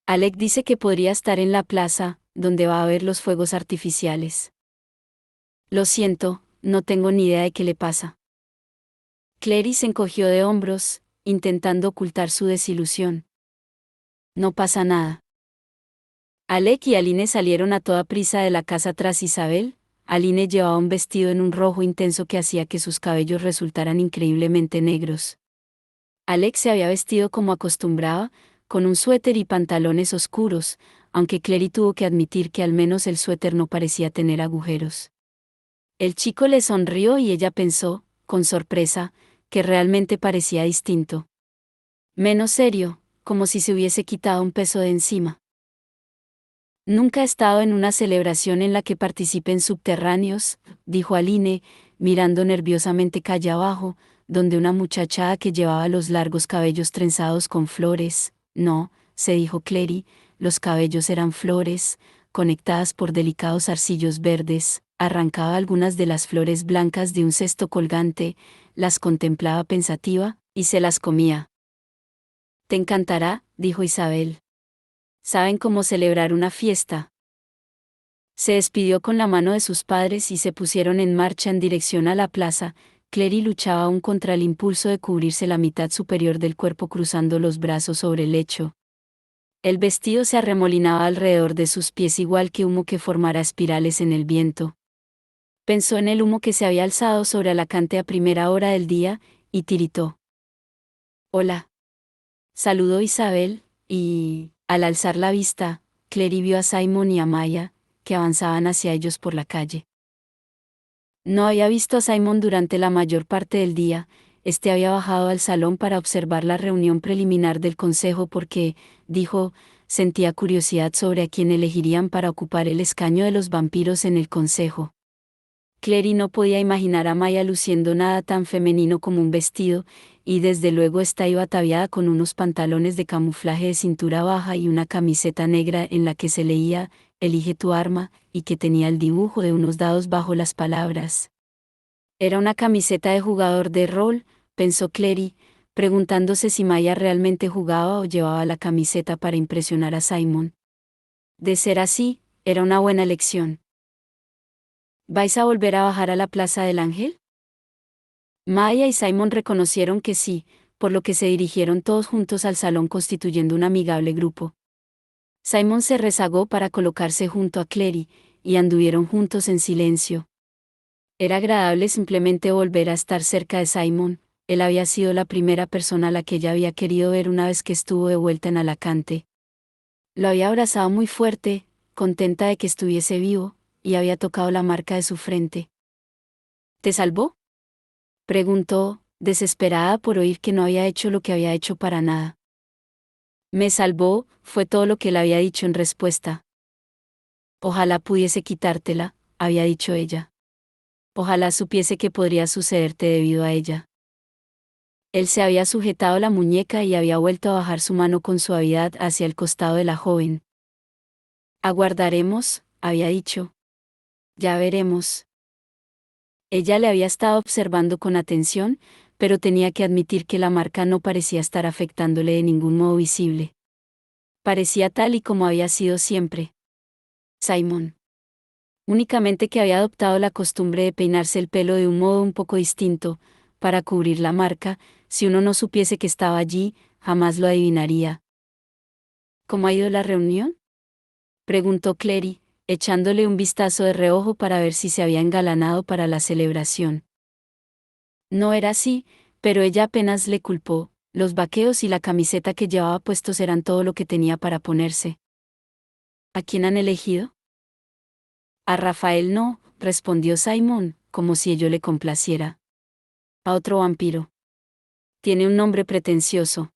Alec dice que podría estar en la plaza, donde va a haber los fuegos artificiales. Lo siento, no tengo ni idea de qué le pasa. Clary se encogió de hombros, intentando ocultar su desilusión. No pasa nada. Alec y Aline salieron a toda prisa de la casa tras Isabel. Aline llevaba un vestido en un rojo intenso que hacía que sus cabellos resultaran increíblemente negros. Alec se había vestido como acostumbraba, con un suéter y pantalones oscuros, aunque Clary tuvo que admitir que al menos el suéter no parecía tener agujeros. El chico le sonrió y ella pensó, con sorpresa, que realmente parecía distinto. Menos serio, como si se hubiese quitado un peso de encima. Nunca he estado en una celebración en la que participen subterráneos, dijo Aline, mirando nerviosamente calle abajo, donde una muchachada que llevaba los largos cabellos trenzados con flores, no, se dijo Clary, los cabellos eran flores, conectadas por delicados arcillos verdes, arrancaba algunas de las flores blancas de un cesto colgante, las contemplaba pensativa, y se las comía. Te encantará, dijo Isabel. ¿Saben cómo celebrar una fiesta? Se despidió con la mano de sus padres y se pusieron en marcha en dirección a la plaza. Clary luchaba aún contra el impulso de cubrirse la mitad superior del cuerpo cruzando los brazos sobre el lecho. El vestido se arremolinaba alrededor de sus pies igual que humo que formara espirales en el viento. Pensó en el humo que se había alzado sobre Alacante a primera hora del día, y tiritó. «Hola», saludó Isabel, y, al alzar la vista, Clary vio a Simon y a Maya, que avanzaban hacia ellos por la calle. No había visto a Simon durante la mayor parte del día. Este había bajado al salón para observar la reunión preliminar del consejo porque, dijo, sentía curiosidad sobre a quién elegirían para ocupar el escaño de los vampiros en el consejo. Clary no podía imaginar a Maya luciendo nada tan femenino como un vestido, y desde luego esta iba ataviada con unos pantalones de camuflaje de cintura baja y una camiseta negra en la que se leía, «Elige tu arma», y que tenía el dibujo de unos dados bajo las palabras. Era una camiseta de jugador de rol, pensó Clary, preguntándose si Maya realmente jugaba o llevaba la camiseta para impresionar a Simon. De ser así, era una buena elección. ¿Vais a volver a bajar a la Plaza del Ángel? Maya y Simon reconocieron que sí, por lo que se dirigieron todos juntos al salón constituyendo un amigable grupo. Simon se rezagó para colocarse junto a Clary, y anduvieron juntos en silencio. Era agradable simplemente volver a estar cerca de Simon. Él había sido la primera persona a la que ella había querido ver una vez que estuvo de vuelta en Alacante. Lo había abrazado muy fuerte, contenta de que estuviese vivo, y había tocado la marca de su frente. ¿Te salvó?, preguntó, desesperada por oír que no había hecho lo que había hecho para nada. Me salvó, fue todo lo que él había dicho en respuesta. Ojalá pudiese quitártela, había dicho ella. Ojalá supiese que podría sucederte debido a ella. Él se había sujetado la muñeca y había vuelto a bajar su mano con suavidad hacia el costado de la joven. Aguardaremos, había dicho. Ya veremos. Ella le había estado observando con atención, pero tenía que admitir que la marca no parecía estar afectándole de ningún modo visible. Parecía tal y como había sido siempre. Simon. Únicamente que había adoptado la costumbre de peinarse el pelo de un modo un poco distinto, para cubrir la marca. Si uno no supiese que estaba allí, jamás lo adivinaría. ¿Cómo ha ido la reunión?, preguntó Clary, echándole un vistazo de reojo para ver si se había engalanado para la celebración. No era así, pero ella apenas le culpó. Los vaqueos y la camiseta que llevaba puestos eran todo lo que tenía para ponerse. ¿A quién han elegido? A Rafael no, respondió Simon, como si ello le complaciera. A otro vampiro. Tiene un nombre pretencioso.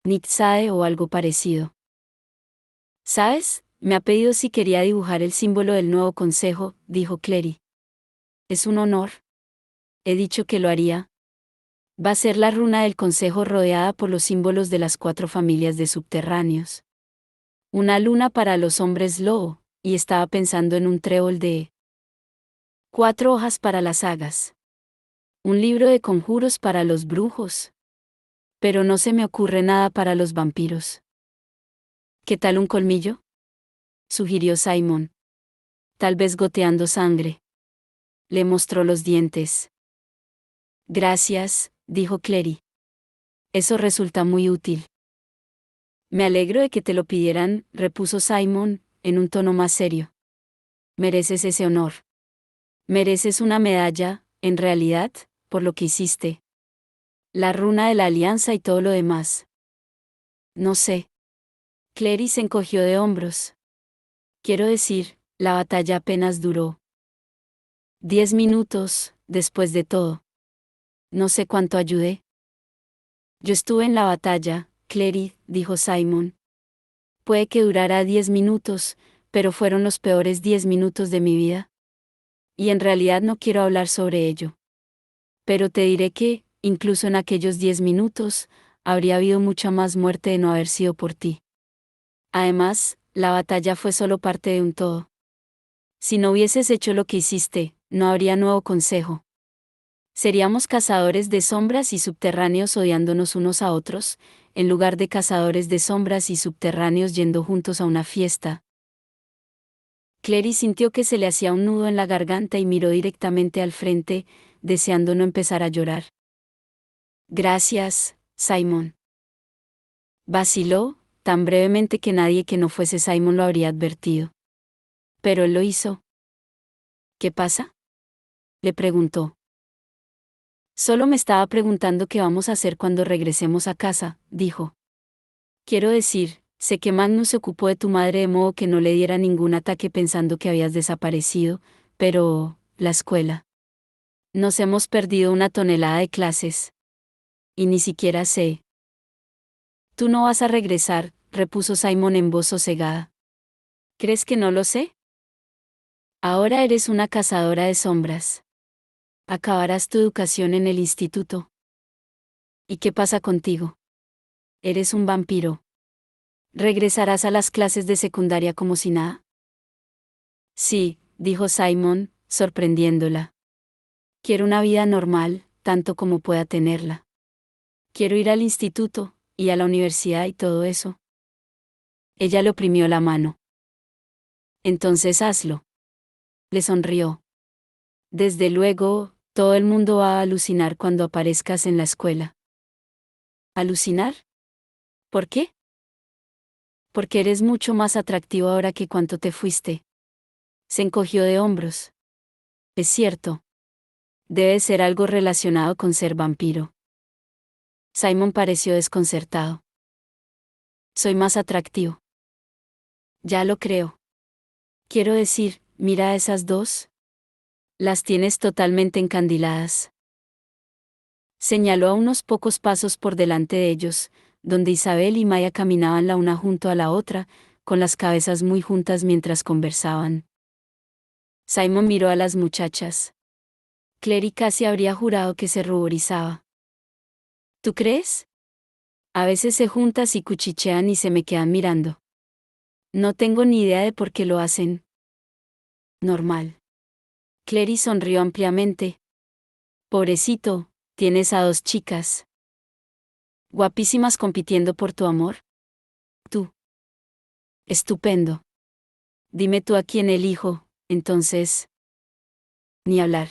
Nixae o algo parecido. ¿Sabes? Me ha pedido si quería dibujar el símbolo del nuevo consejo, dijo Clary. Es un honor. He dicho que lo haría. Va a ser la runa del consejo rodeada por los símbolos de las 4 familias de subterráneos. Una luna para los hombres lobo, y estaba pensando en un trébol de 4 hojas para las sagas. Un libro de conjuros para los brujos. Pero no se me ocurre nada para los vampiros. ¿Qué tal un colmillo?, sugirió Simon. Tal vez goteando sangre. Le mostró los dientes. Gracias, dijo Clary. Eso resulta muy útil. Me alegro de que te lo pidieran, repuso Simon, en un tono más serio. Mereces ese honor. Mereces una medalla, en realidad, por lo que hiciste. La runa de la alianza y todo lo demás. No sé. Clary se encogió de hombros. Quiero decir, la batalla apenas duró 10 minutos, después de todo. No sé cuánto ayudé. Yo estuve en la batalla, Clary, dijo Simon. Puede que durara 10 minutos, pero fueron los peores 10 minutos de mi vida. Y en realidad no quiero hablar sobre ello. Pero te diré que, incluso en aquellos 10 minutos, habría habido mucha más muerte de no haber sido por ti. Además, la batalla fue solo parte de un todo. Si no hubieses hecho lo que hiciste, no habría nuevo consejo. Seríamos cazadores de sombras y subterráneos odiándonos unos a otros, en lugar de cazadores de sombras y subterráneos yendo juntos a una fiesta. Clary sintió que se le hacía un nudo en la garganta y miró directamente al frente, deseando no empezar a llorar. Gracias, Simon. Vaciló, tan brevemente que nadie que no fuese Simon lo habría advertido. Pero él lo hizo. ¿Qué pasa?, le preguntó. Solo me estaba preguntando qué vamos a hacer cuando regresemos a casa, dijo. Quiero decir, sé que Magnus se ocupó de tu madre de modo que no le diera ningún ataque pensando que habías desaparecido, pero, la escuela. Nos hemos perdido una tonelada de clases. Y ni siquiera sé. Tú no vas a regresar, repuso Simon en voz sosegada. ¿Crees que no lo sé? Ahora eres una cazadora de sombras. Acabarás tu educación en el instituto. ¿Y qué pasa contigo? Eres un vampiro. ¿Regresarás a las clases de secundaria como si nada? Sí, dijo Simon, sorprendiéndola. Quiero una vida normal, tanto como pueda tenerla. Quiero ir al instituto, y a la universidad y todo eso. Ella le oprimió la mano. Entonces hazlo. Le sonrió. Desde luego, todo el mundo va a alucinar cuando aparezcas en la escuela. ¿Alucinar? ¿Por qué? Porque eres mucho más atractivo ahora que cuando te fuiste. Se encogió de hombros. Es cierto. Debe ser algo relacionado con ser vampiro. Simon pareció desconcertado. Soy más atractivo. Ya lo creo. Quiero decir, mira a esas dos. Las tienes totalmente encandiladas. Señaló a unos pocos pasos por delante de ellos, donde Isabel y Maya caminaban la una junto a la otra, con las cabezas muy juntas mientras conversaban. Simon miró a las muchachas. Clary casi habría jurado que se ruborizaba. ¿Tú crees? A veces se juntan y cuchichean y se me quedan mirando. No tengo ni idea de por qué lo hacen. Normal. Clary sonrió ampliamente. Pobrecito, tienes a dos chicas. Guapísimas compitiendo por tu amor. Tú. Estupendo. Dime tú a quién elijo, entonces. Ni hablar.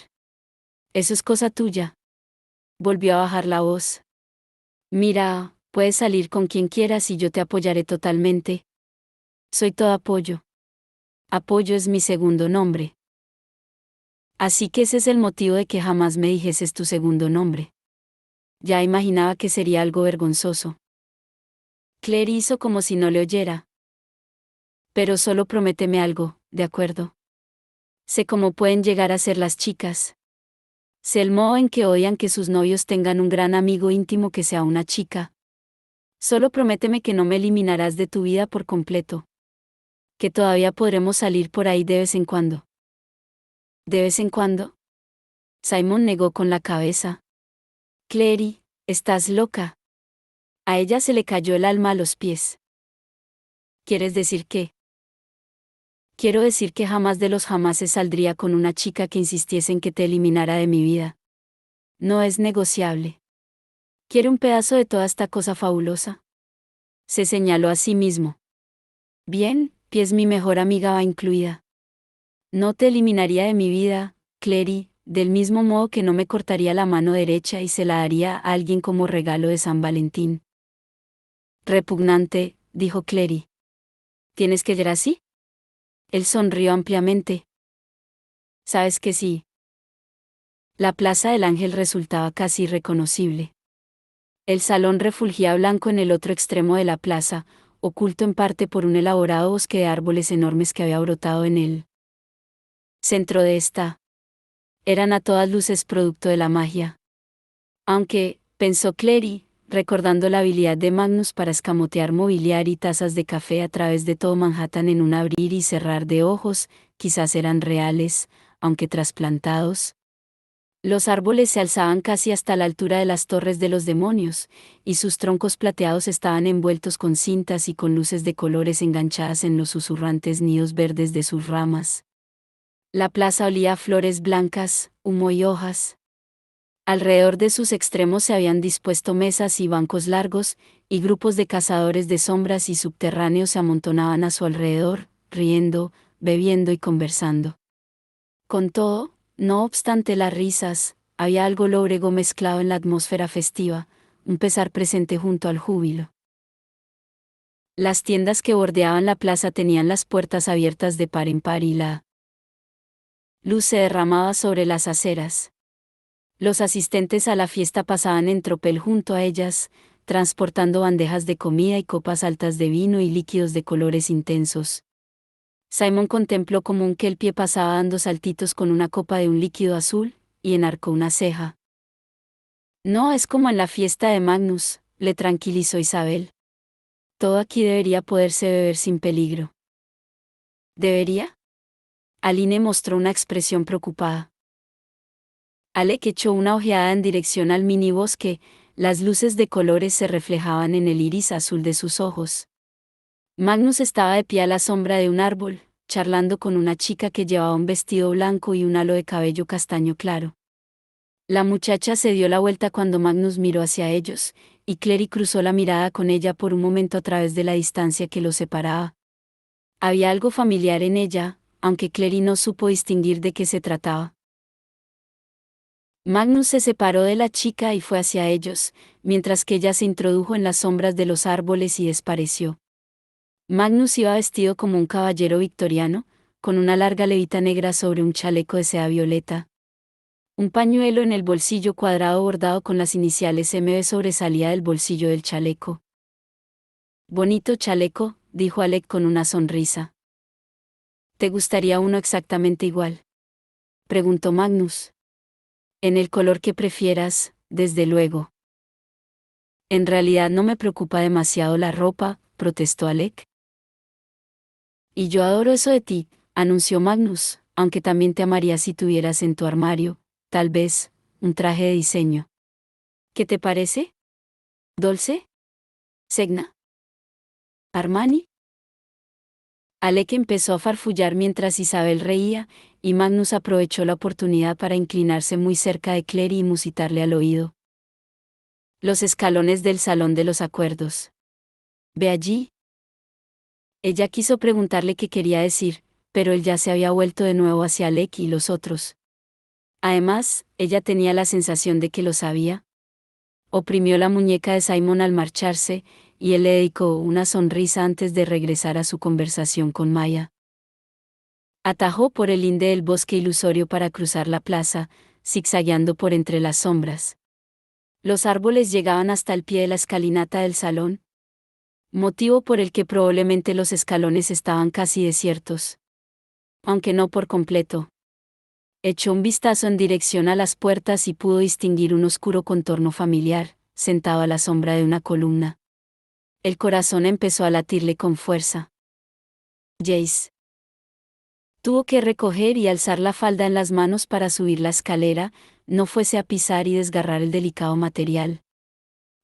Eso es cosa tuya. Volvió a bajar la voz. Mira, puedes salir con quien quieras y yo te apoyaré totalmente. Soy todo apoyo. Apoyo es mi segundo nombre. Así que ese es el motivo de que jamás me dijeses tu segundo nombre. Ya imaginaba que sería algo vergonzoso. Claire hizo como si no le oyera. Pero solo prométeme algo, ¿de acuerdo? Sé cómo pueden llegar a ser las chicas. Sé el modo en que odian que sus novios tengan un gran amigo íntimo que sea una chica. Solo prométeme que no me eliminarás de tu vida por completo. Que todavía podremos salir por ahí de vez en cuando. ¿De vez en cuando? Simon negó con la cabeza. Clary, estás loca. A ella se le cayó el alma a los pies. ¿Quieres decir qué? Quiero decir que jamás de los jamases saldría con una chica que insistiese en que te eliminara de mi vida. No es negociable. ¿Quiere un pedazo de toda esta cosa fabulosa? Se señaló a sí mismo. Bien, Pies mi mejor amiga va incluida. No te eliminaría de mi vida, Clary, del mismo modo que no me cortaría la mano derecha y se la daría a alguien como regalo de San Valentín. Repugnante, dijo Clary. ¿Tienes que ser así? Él sonrió ampliamente. ¿Sabes que sí? La Plaza del Ángel resultaba casi irreconocible. El salón refulgía blanco en el otro extremo de la plaza, oculto en parte por un elaborado bosque de árboles enormes que había brotado en el centro de esta. Eran a todas luces producto de la magia. Aunque, pensó Clary, recordando la habilidad de Magnus para escamotear mobiliario y tazas de café a través de todo Manhattan en un abrir y cerrar de ojos, quizás eran reales, aunque trasplantados. Los árboles se alzaban casi hasta la altura de las torres de los demonios, y sus troncos plateados estaban envueltos con cintas y con luces de colores enganchadas en los susurrantes nidos verdes de sus ramas. La plaza olía a flores blancas, humo y hojas. Alrededor de sus extremos se habían dispuesto mesas y bancos largos, y grupos de cazadores de sombras y subterráneos se amontonaban a su alrededor, riendo, bebiendo y conversando. Con todo, no obstante las risas, había algo lóbrego mezclado en la atmósfera festiva, un pesar presente junto al júbilo. Las tiendas que bordeaban la plaza tenían las puertas abiertas de par en par y la luz se derramaba sobre las aceras. Los asistentes a la fiesta pasaban en tropel junto a ellas, transportando bandejas de comida y copas altas de vino y líquidos de colores intensos. Simon contempló como un kelpie pasaba dando saltitos con una copa de un líquido azul, y enarcó una ceja. No es como en la fiesta de Magnus, le tranquilizó Isabel. Todo aquí debería poderse beber sin peligro. ¿Debería? Aline mostró una expresión preocupada. Alec echó una ojeada en dirección al minibosque, las luces de colores se reflejaban en el iris azul de sus ojos. Magnus estaba de pie a la sombra de un árbol, charlando con una chica que llevaba un vestido blanco y un halo de cabello castaño claro. La muchacha se dio la vuelta cuando Magnus miró hacia ellos, y Clary cruzó la mirada con ella por un momento a través de la distancia que los separaba. Había algo familiar en ella, aunque Clary no supo distinguir de qué se trataba. Magnus se separó de la chica y fue hacia ellos, mientras que ella se introdujo en las sombras de los árboles y desapareció. Magnus iba vestido como un caballero victoriano, con una larga levita negra sobre un chaleco de seda violeta. Un pañuelo en el bolsillo cuadrado bordado con las iniciales MB sobresalía del bolsillo del chaleco. Bonito chaleco, dijo Alec con una sonrisa. ¿Te gustaría uno exactamente igual?, preguntó Magnus. En el color que prefieras, desde luego. En realidad no me preocupa demasiado la ropa, protestó Alec. Y yo adoro eso de ti, anunció Magnus, aunque también te amaría si tuvieras en tu armario, tal vez, un traje de diseño. ¿Qué te parece? ¿Dolce? ¿Segna? ¿Armani? Alec empezó a farfullar mientras Isabel reía, y Magnus aprovechó la oportunidad para inclinarse muy cerca de Clary y musitarle al oído. Los escalones del salón de los acuerdos. ¿Ve allí? Ella quiso preguntarle qué quería decir, pero él ya se había vuelto de nuevo hacia Alec y los otros. Además, ella tenía la sensación de que lo sabía. Oprimió la muñeca de Simon al marcharse, y él le dedicó una sonrisa antes de regresar a su conversación con Maya. Atajó por el linde del bosque ilusorio para cruzar la plaza, zigzagueando por entre las sombras. Los árboles llegaban hasta el pie de la escalinata del salón, motivo por el que probablemente los escalones estaban casi desiertos. Aunque no por completo. Echó un vistazo en dirección a las puertas y pudo distinguir un oscuro contorno familiar, sentado a la sombra de una columna. El corazón empezó a latirle con fuerza. Jace. Tuvo que recoger y alzar la falda en las manos para subir la escalera, no fuese a pisar y desgarrar el delicado material.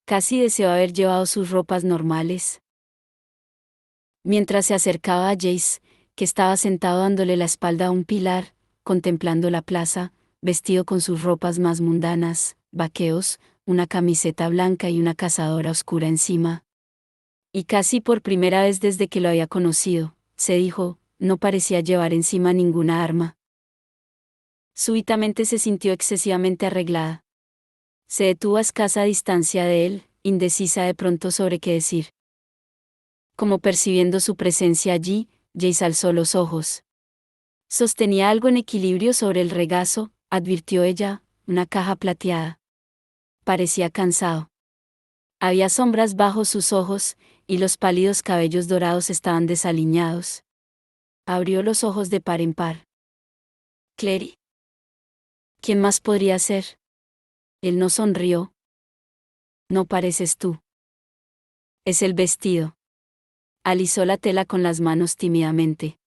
Casi deseó haber llevado sus ropas normales. Mientras se acercaba a Jace, que estaba sentado dándole la espalda a un pilar, contemplando la plaza, vestido con sus ropas más mundanas, vaqueos, una camiseta blanca y una cazadora oscura encima. Y casi por primera vez desde que lo había conocido, se dijo, no parecía llevar encima ninguna arma. Súbitamente se sintió excesivamente arreglada. Se detuvo a escasa distancia de él, indecisa de pronto sobre qué decir. Como percibiendo su presencia allí, Jace alzó los ojos. Sostenía algo en equilibrio sobre el regazo, advirtió ella, una caja plateada. Parecía cansado. Había sombras bajo sus ojos, y los pálidos cabellos dorados estaban desaliñados. Abrió los ojos de par en par. ¿Clary? ¿Quién más podría ser? Él no sonrió. No pareces tú. Es el vestido. Alisó la tela con las manos tímidamente.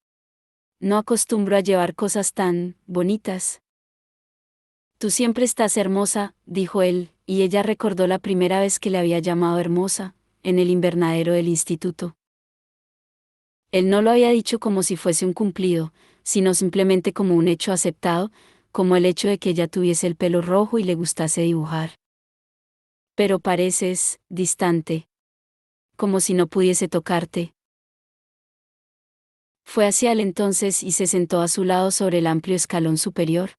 No acostumbro a llevar cosas tan bonitas. Tú siempre estás hermosa, dijo él, y ella recordó la primera vez que le había llamado hermosa, en el invernadero del instituto. Él no lo había dicho como si fuese un cumplido, sino simplemente como un hecho aceptado, como el hecho de que ella tuviese el pelo rojo y le gustase dibujar. Pero pareces distante, como si no pudiese tocarte. Fue hacia él entonces y se sentó a su lado sobre el amplio escalón superior.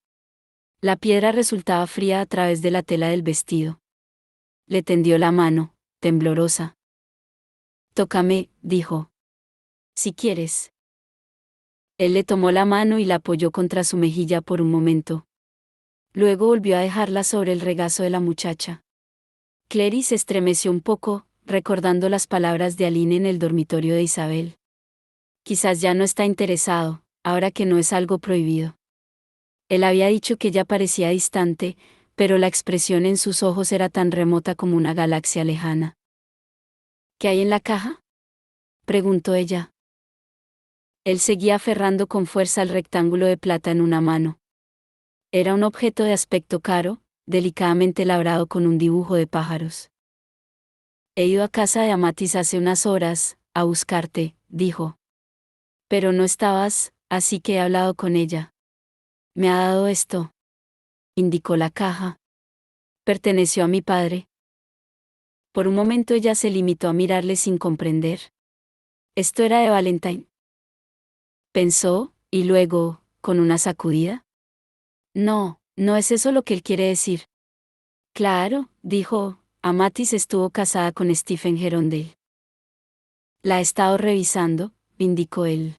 La piedra resultaba fría a través de la tela del vestido. Le tendió la mano, temblorosa. Tócame, dijo. Si quieres. Él le tomó la mano y la apoyó contra su mejilla por un momento. Luego volvió a dejarla sobre el regazo de la muchacha. Clary se estremeció un poco, recordando las palabras de Aline en el dormitorio de Isabel. Quizás ya no está interesado, ahora que no es algo prohibido. Él había dicho que ella parecía distante, pero la expresión en sus ojos era tan remota como una galaxia lejana. ¿Qué hay en la caja?, preguntó ella. Él seguía aferrando con fuerza el rectángulo de plata en una mano. Era un objeto de aspecto caro, delicadamente labrado con un dibujo de pájaros. He ido a casa de Amatis hace unas horas, a buscarte, dijo. Pero no estabas, así que he hablado con ella. Me ha dado esto. Indicó la caja. Perteneció a mi padre. Por un momento ella se limitó a mirarle sin comprender. Esto era de Valentine. Pensó, y luego, con una sacudida. No, no es eso lo que él quiere decir. Claro, dijo, Amatis estuvo casada con Stephen Gerondale. La he estado revisando, indicó él.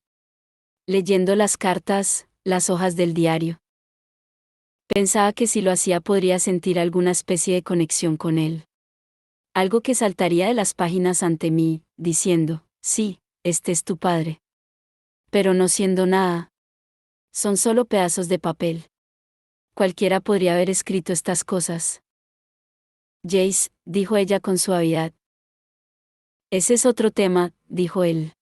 Leyendo las cartas, las hojas del diario. Pensaba que si lo hacía podría sentir alguna especie de conexión con él. Algo que saltaría de las páginas ante mí, diciendo, sí, este es tu padre. Pero no siendo nada. Son solo pedazos de papel. Cualquiera podría haber escrito estas cosas. Jace, dijo ella con suavidad. Ese es otro tema, dijo él.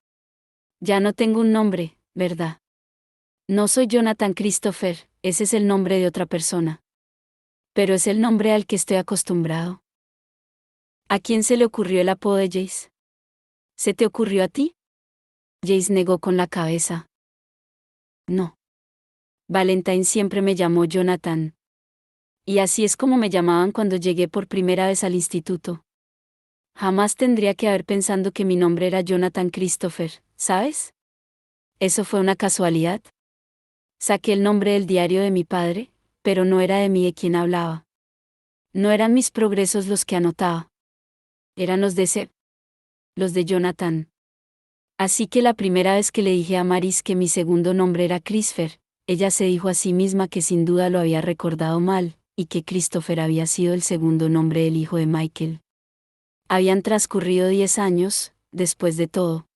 Ya no tengo un nombre, ¿verdad? No soy Jonathan Christopher, ese es el nombre de otra persona. Pero es el nombre al que estoy acostumbrado. ¿A quién se le ocurrió el apodo de Jace? ¿Se te ocurrió a ti? Jace negó con la cabeza. No. Valentine siempre me llamó Jonathan. Y así es como me llamaban cuando llegué por primera vez al instituto. Jamás tendría que haber pensado que mi nombre era Jonathan Christopher, ¿sabes? ¿Eso fue una casualidad? Saqué el nombre del diario de mi padre, pero no era de mí de quien hablaba. No eran mis progresos los que anotaba. Eran los de Seb. Los de Jonathan. Así que la primera vez que le dije a Maris que mi segundo nombre era Christopher, ella se dijo a sí misma que sin duda lo había recordado mal, y que Christopher había sido el segundo nombre del hijo de Michael. Habían transcurrido 10 años, después de todo.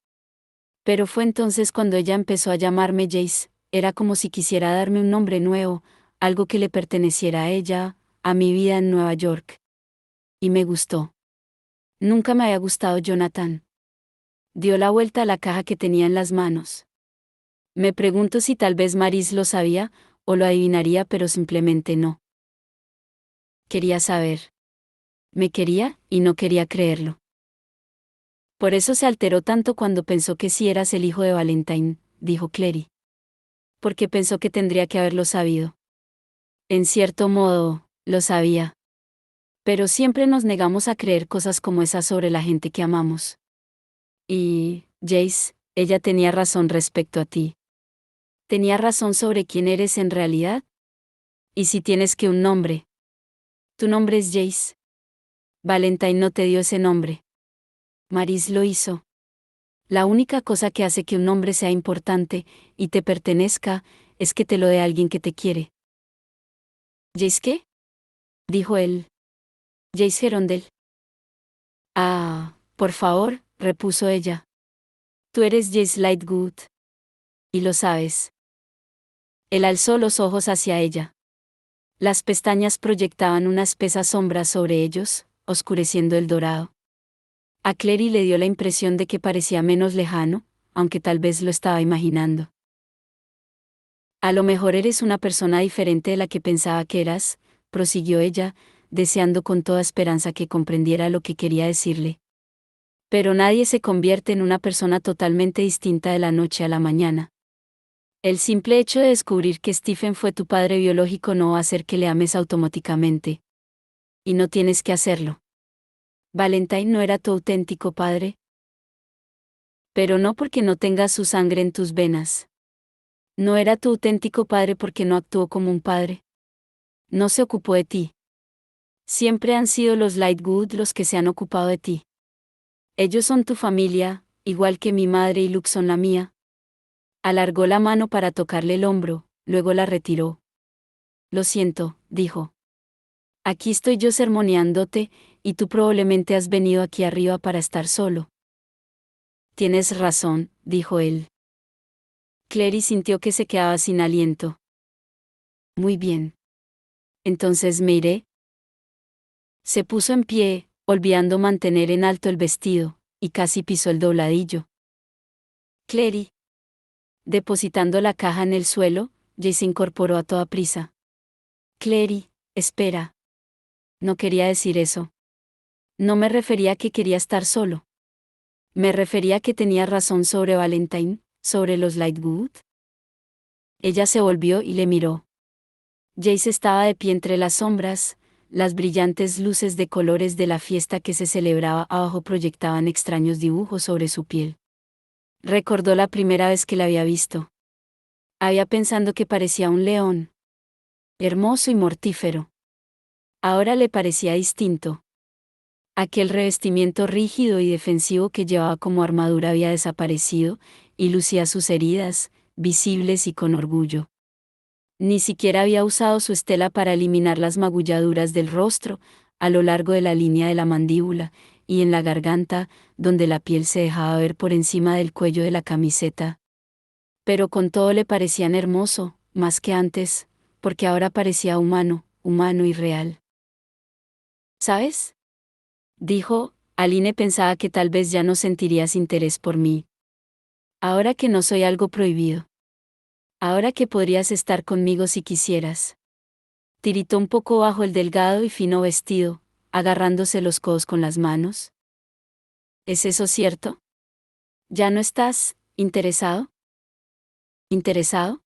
Pero fue entonces cuando ella empezó a llamarme Jace, era como si quisiera darme un nombre nuevo, algo que le perteneciera a ella, a mi vida en Nueva York. Y me gustó. Nunca me había gustado Jonathan. Dio la vuelta a la caja que tenía en las manos. Me pregunto si tal vez Maris lo sabía, o lo adivinaría, pero simplemente no. Quería saber. Me quería, y no quería creerlo. Por eso se alteró tanto cuando pensó que sí eras el hijo de Valentine, dijo Clary. Porque pensó que tendría que haberlo sabido. En cierto modo, lo sabía. Pero siempre nos negamos a creer cosas como esas sobre la gente que amamos. Y, Jace, ella tenía razón respecto a ti. ¿Tenía razón sobre quién eres en realidad? ¿Y si tienes que un nombre? Tu nombre es Jace. Valentine no te dio ese nombre. Maris lo hizo. La única cosa que hace que un nombre sea importante, y te pertenezca, es que te lo dé alguien que te quiere. ¿Jace qué?, dijo él. Jace Gerondale. Ah, por favor, repuso ella. Tú eres Jace Lightwood. Y lo sabes. Él alzó los ojos hacia ella. Las pestañas proyectaban una espesa sombra sobre ellos, oscureciendo el dorado. A Clary le dio la impresión de que parecía menos lejano, aunque tal vez lo estaba imaginando. A lo mejor eres una persona diferente de la que pensaba que eras, prosiguió ella, deseando con toda esperanza que comprendiera lo que quería decirle. Pero nadie se convierte en una persona totalmente distinta de la noche a la mañana. El simple hecho de descubrir que Stephen fue tu padre biológico no va a hacer que le ames automáticamente. Y no tienes que hacerlo. Valentine no era tu auténtico padre. Pero no porque no tengas su sangre en tus venas. No era tu auténtico padre porque no actuó como un padre. No se ocupó de ti. Siempre han sido los Lightwood los que se han ocupado de ti. Ellos son tu familia, igual que mi madre y Luke son la mía. Alargó la mano para tocarle el hombro, luego la retiró. Lo siento, dijo. Aquí estoy yo sermoneándote, y tú probablemente has venido aquí arriba para estar solo. Tienes razón, dijo él. Clary sintió que se quedaba sin aliento. Muy bien. Entonces me iré. Se puso en pie, olvidando mantener en alto el vestido, y casi pisó el dobladillo. Clary. Depositando la caja en el suelo, Jay se incorporó a toda prisa. Clary, espera. No quería decir eso. No me refería a que quería estar solo. Me refería a que tenía razón sobre Valentine, sobre los Lightwood. Ella se volvió y le miró. Jace estaba de pie entre las sombras, las brillantes luces de colores de la fiesta que se celebraba abajo proyectaban extraños dibujos sobre su piel. Recordó la primera vez que la había visto. Había pensado que parecía un león. Hermoso y mortífero. Ahora le parecía distinto. Aquel revestimiento rígido y defensivo que llevaba como armadura había desaparecido, y lucía sus heridas, visibles y con orgullo. Ni siquiera había usado su estela para eliminar las magulladuras del rostro, a lo largo de la línea de la mandíbula, y en la garganta, donde la piel se dejaba ver por encima del cuello de la camiseta. Pero con todo le parecían hermoso, más que antes, porque ahora parecía humano, humano y real. ¿Sabes? Dijo, Aline pensaba que tal vez ya no sentirías interés por mí. Ahora que no soy algo prohibido. Ahora que podrías estar conmigo si quisieras. Tiritó un poco bajo el delgado y fino vestido, agarrándose los codos con las manos. ¿Es eso cierto? ¿Ya no estás interesado? ¿Interesado?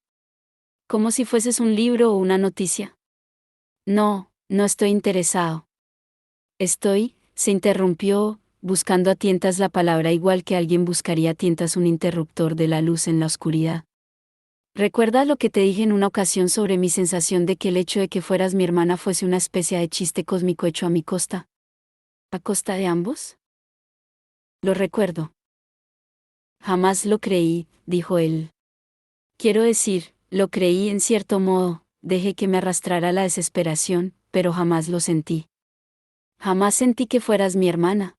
Como si fueses un libro o una noticia. No, no estoy interesado. Se interrumpió, buscando a tientas la palabra igual que alguien buscaría a tientas un interruptor de la luz en la oscuridad. ¿Recuerdas lo que te dije en una ocasión sobre mi sensación de que el hecho de que fueras mi hermana fuese una especie de chiste cósmico hecho a mi costa? ¿A costa de ambos? Lo recuerdo. Jamás lo creí, dijo él. Quiero decir, lo creí en cierto modo, dejé que me arrastrara la desesperación, pero jamás lo sentí. Jamás sentí que fueras mi hermana.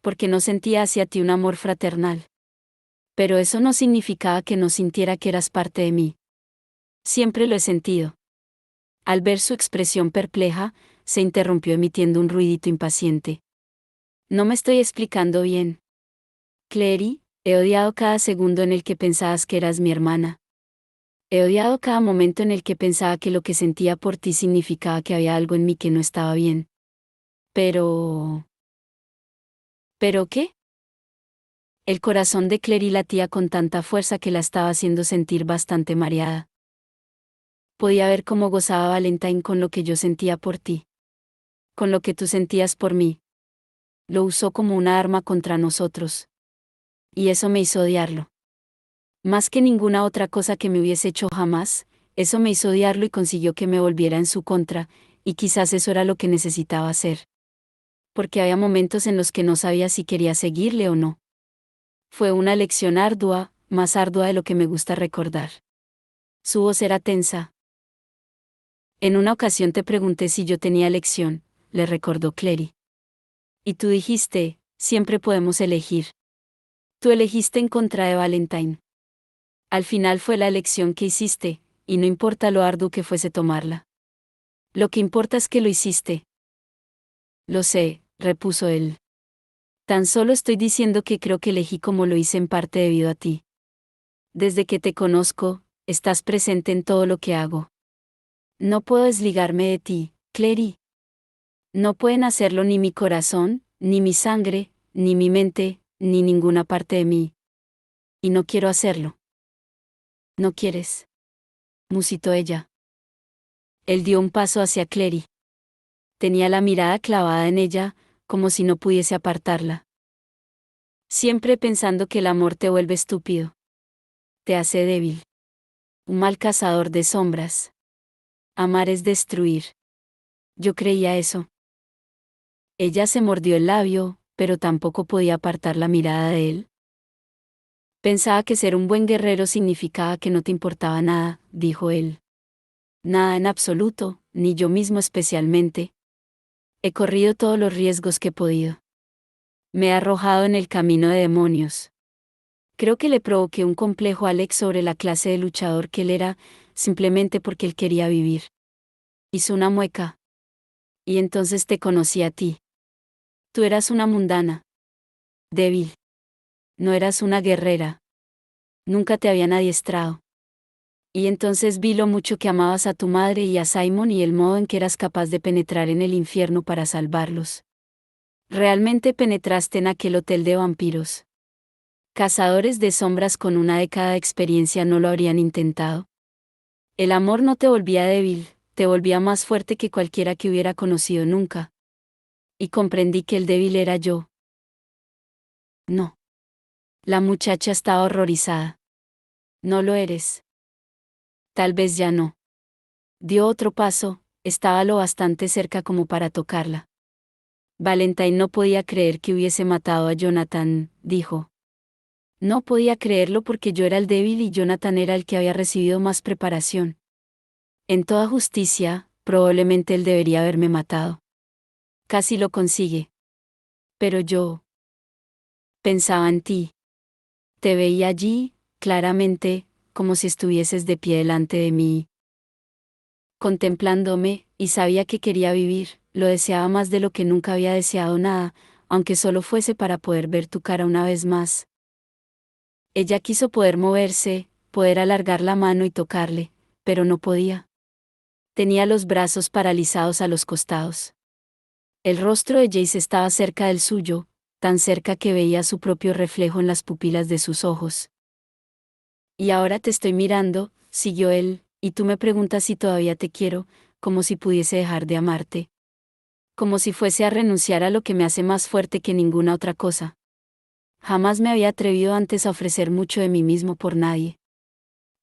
Porque no sentía hacia ti un amor fraternal. Pero eso no significaba que no sintiera que eras parte de mí. Siempre lo he sentido. Al ver su expresión perpleja, se interrumpió emitiendo un ruidito impaciente. No me estoy explicando bien. Clary, he odiado cada segundo en el que pensabas que eras mi hermana. He odiado cada momento en el que pensaba que lo que sentía por ti significaba que había algo en mí que no estaba bien. Pero... ¿Pero qué? El corazón de Clary latía con tanta fuerza que la estaba haciendo sentir bastante mareada. Podía ver cómo gozaba Valentine con lo que yo sentía por ti. Con lo que tú sentías por mí. Lo usó como una arma contra nosotros. Y eso me hizo odiarlo. Más que ninguna otra cosa que me hubiese hecho jamás, eso me hizo odiarlo y consiguió que me volviera en su contra, y quizás eso era lo que necesitaba hacer. Porque había momentos en los que no sabía si quería seguirle o no. Fue una lección ardua, más ardua de lo que me gusta recordar. Su voz era tensa. En una ocasión te pregunté si yo tenía elección, le recordó Clary. Y tú dijiste, siempre podemos elegir. Tú elegiste en contra de Valentine. Al final fue la elección que hiciste, y no importa lo arduo que fuese tomarla. Lo que importa es que lo hiciste. Lo sé, repuso él. Tan solo estoy diciendo que creo que elegí como lo hice en parte debido a ti. Desde que te conozco, estás presente en todo lo que hago. No puedo desligarme de ti, Clary. No pueden hacerlo ni mi corazón, ni mi sangre, ni mi mente, ni ninguna parte de mí. Y no quiero hacerlo. ¿No quieres?, musitó ella. Él dio un paso hacia Clary. Tenía la mirada clavada en ella, como si no pudiese apartarla. Siempre pensando que el amor te vuelve estúpido. Te hace débil. Un mal cazador de sombras. Amar es destruir. Yo creía eso. Ella se mordió el labio, pero tampoco podía apartar la mirada de él. Pensaba que ser un buen guerrero significaba que no te importaba nada, dijo él. Nada en absoluto, ni yo mismo especialmente. He corrido todos los riesgos que he podido. Me he arrojado en el camino de demonios. Creo que le provoqué un complejo a Alex sobre la clase de luchador que él era, simplemente porque él quería vivir. Hizo una mueca. Y entonces te conocí a ti. Tú eras una mundana. Débil. No eras una guerrera. Nunca te habían adiestrado. Y entonces vi lo mucho que amabas a tu madre y a Simon y el modo en que eras capaz de penetrar en el infierno para salvarlos. Realmente penetraste en aquel hotel de vampiros. Cazadores de sombras con una década de experiencia no lo habrían intentado. El amor no te volvía débil, te volvía más fuerte que cualquiera que hubiera conocido nunca. Y comprendí que el débil era yo. No. La muchacha estaba horrorizada. No lo eres. Tal vez ya no. Dio otro paso, estaba lo bastante cerca como para tocarla. Valentine no podía creer que hubiese matado a Jonathan, dijo. No podía creerlo porque yo era el débil y Jonathan era el que había recibido más preparación. En toda justicia, probablemente él debería haberme matado. Casi lo consigue. Pero yo pensaba en ti. Te veía allí, claramente, como si estuvieses de pie delante de mí, contemplándome, y sabía que quería vivir, lo deseaba más de lo que nunca había deseado nada, aunque solo fuese para poder ver tu cara una vez más. Ella quiso poder moverse, poder alargar la mano y tocarle, pero no podía. Tenía los brazos paralizados a los costados. El rostro de Jace estaba cerca del suyo, tan cerca que veía su propio reflejo en las pupilas de sus ojos. Y ahora te estoy mirando, siguió él, y tú me preguntas si todavía te quiero, como si pudiese dejar de amarte. Como si fuese a renunciar a lo que me hace más fuerte que ninguna otra cosa. Jamás me había atrevido antes a ofrecer mucho de mí mismo por nadie.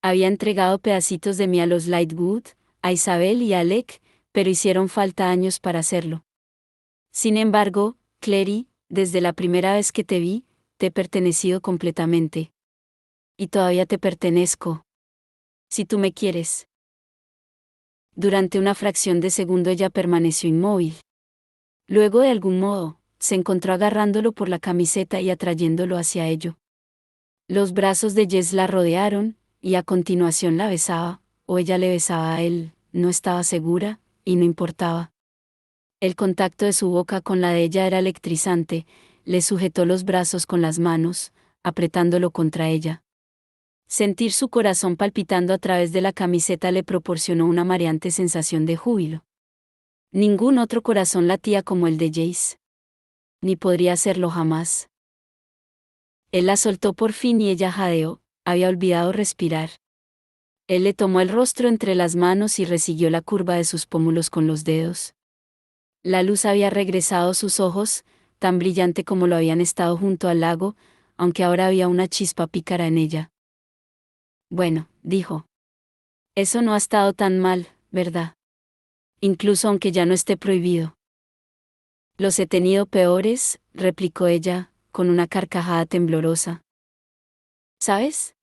Había entregado pedacitos de mí a los Lightwood, a Isabel y a Alec, pero hicieron falta años para hacerlo. Sin embargo, Clary, desde la primera vez que te vi, te he pertenecido completamente. Y todavía te pertenezco. Si tú me quieres. Durante una fracción de segundo ella permaneció inmóvil. Luego de algún modo, se encontró agarrándolo por la camiseta y atrayéndolo hacia ello. Los brazos de Jess la rodearon, y a continuación la besaba, o ella le besaba a él, no estaba segura, y no importaba. El contacto de su boca con la de ella era electrizante, le sujetó los brazos con las manos, apretándolo contra ella. Sentir su corazón palpitando a través de la camiseta le proporcionó una mareante sensación de júbilo. Ningún otro corazón latía como el de Jace. Ni podría hacerlo jamás. Él la soltó por fin y ella jadeó, había olvidado respirar. Él le tomó el rostro entre las manos y resiguió la curva de sus pómulos con los dedos. La luz había regresado a sus ojos, tan brillante como lo habían estado junto al lago, aunque ahora había una chispa pícara en ella. Bueno, dijo. Eso no ha estado tan mal, ¿verdad? Incluso aunque ya no esté prohibido. Los he tenido peores, replicó ella, con una carcajada temblorosa. ¿Sabes?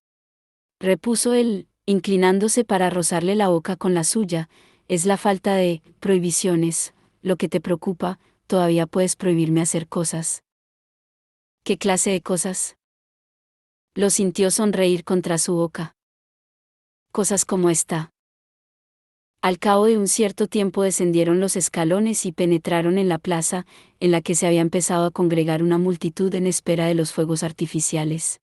Repuso él, inclinándose para rozarle la boca con la suya, es la falta de prohibiciones, lo que te preocupa, todavía puedes prohibirme hacer cosas. ¿Qué clase de cosas? Lo sintió sonreír contra su boca. Cosas como esta. Al cabo de un cierto tiempo descendieron los escalones y penetraron en la plaza, en la que se había empezado a congregar una multitud en espera de los fuegos artificiales.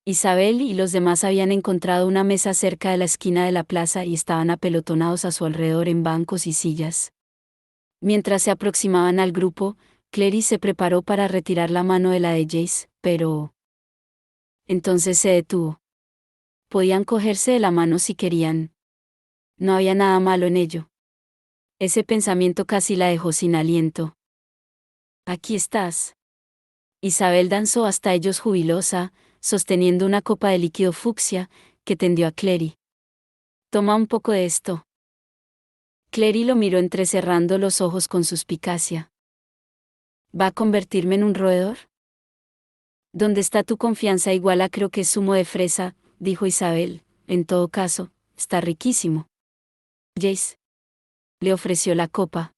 Isabel y los demás habían encontrado una mesa cerca de la esquina de la plaza y estaban apelotonados a su alrededor en bancos y sillas. Mientras se aproximaban al grupo, Clary se preparó para retirar la mano de la de Jace, pero entonces se detuvo. Podían cogerse de la mano si querían. No había nada malo en ello. Ese pensamiento casi la dejó sin aliento. Aquí estás. Isabel danzó hasta ellos jubilosa, sosteniendo una copa de líquido fucsia, que tendió a Clary. Toma un poco de esto. Clary lo miró entrecerrando los ojos con suspicacia. ¿Va a convertirme en un roedor? ¿Dónde está tu confianza? Igual a creo que es zumo de fresa, dijo Isabel. En todo caso, está riquísimo. Jace le ofreció la copa.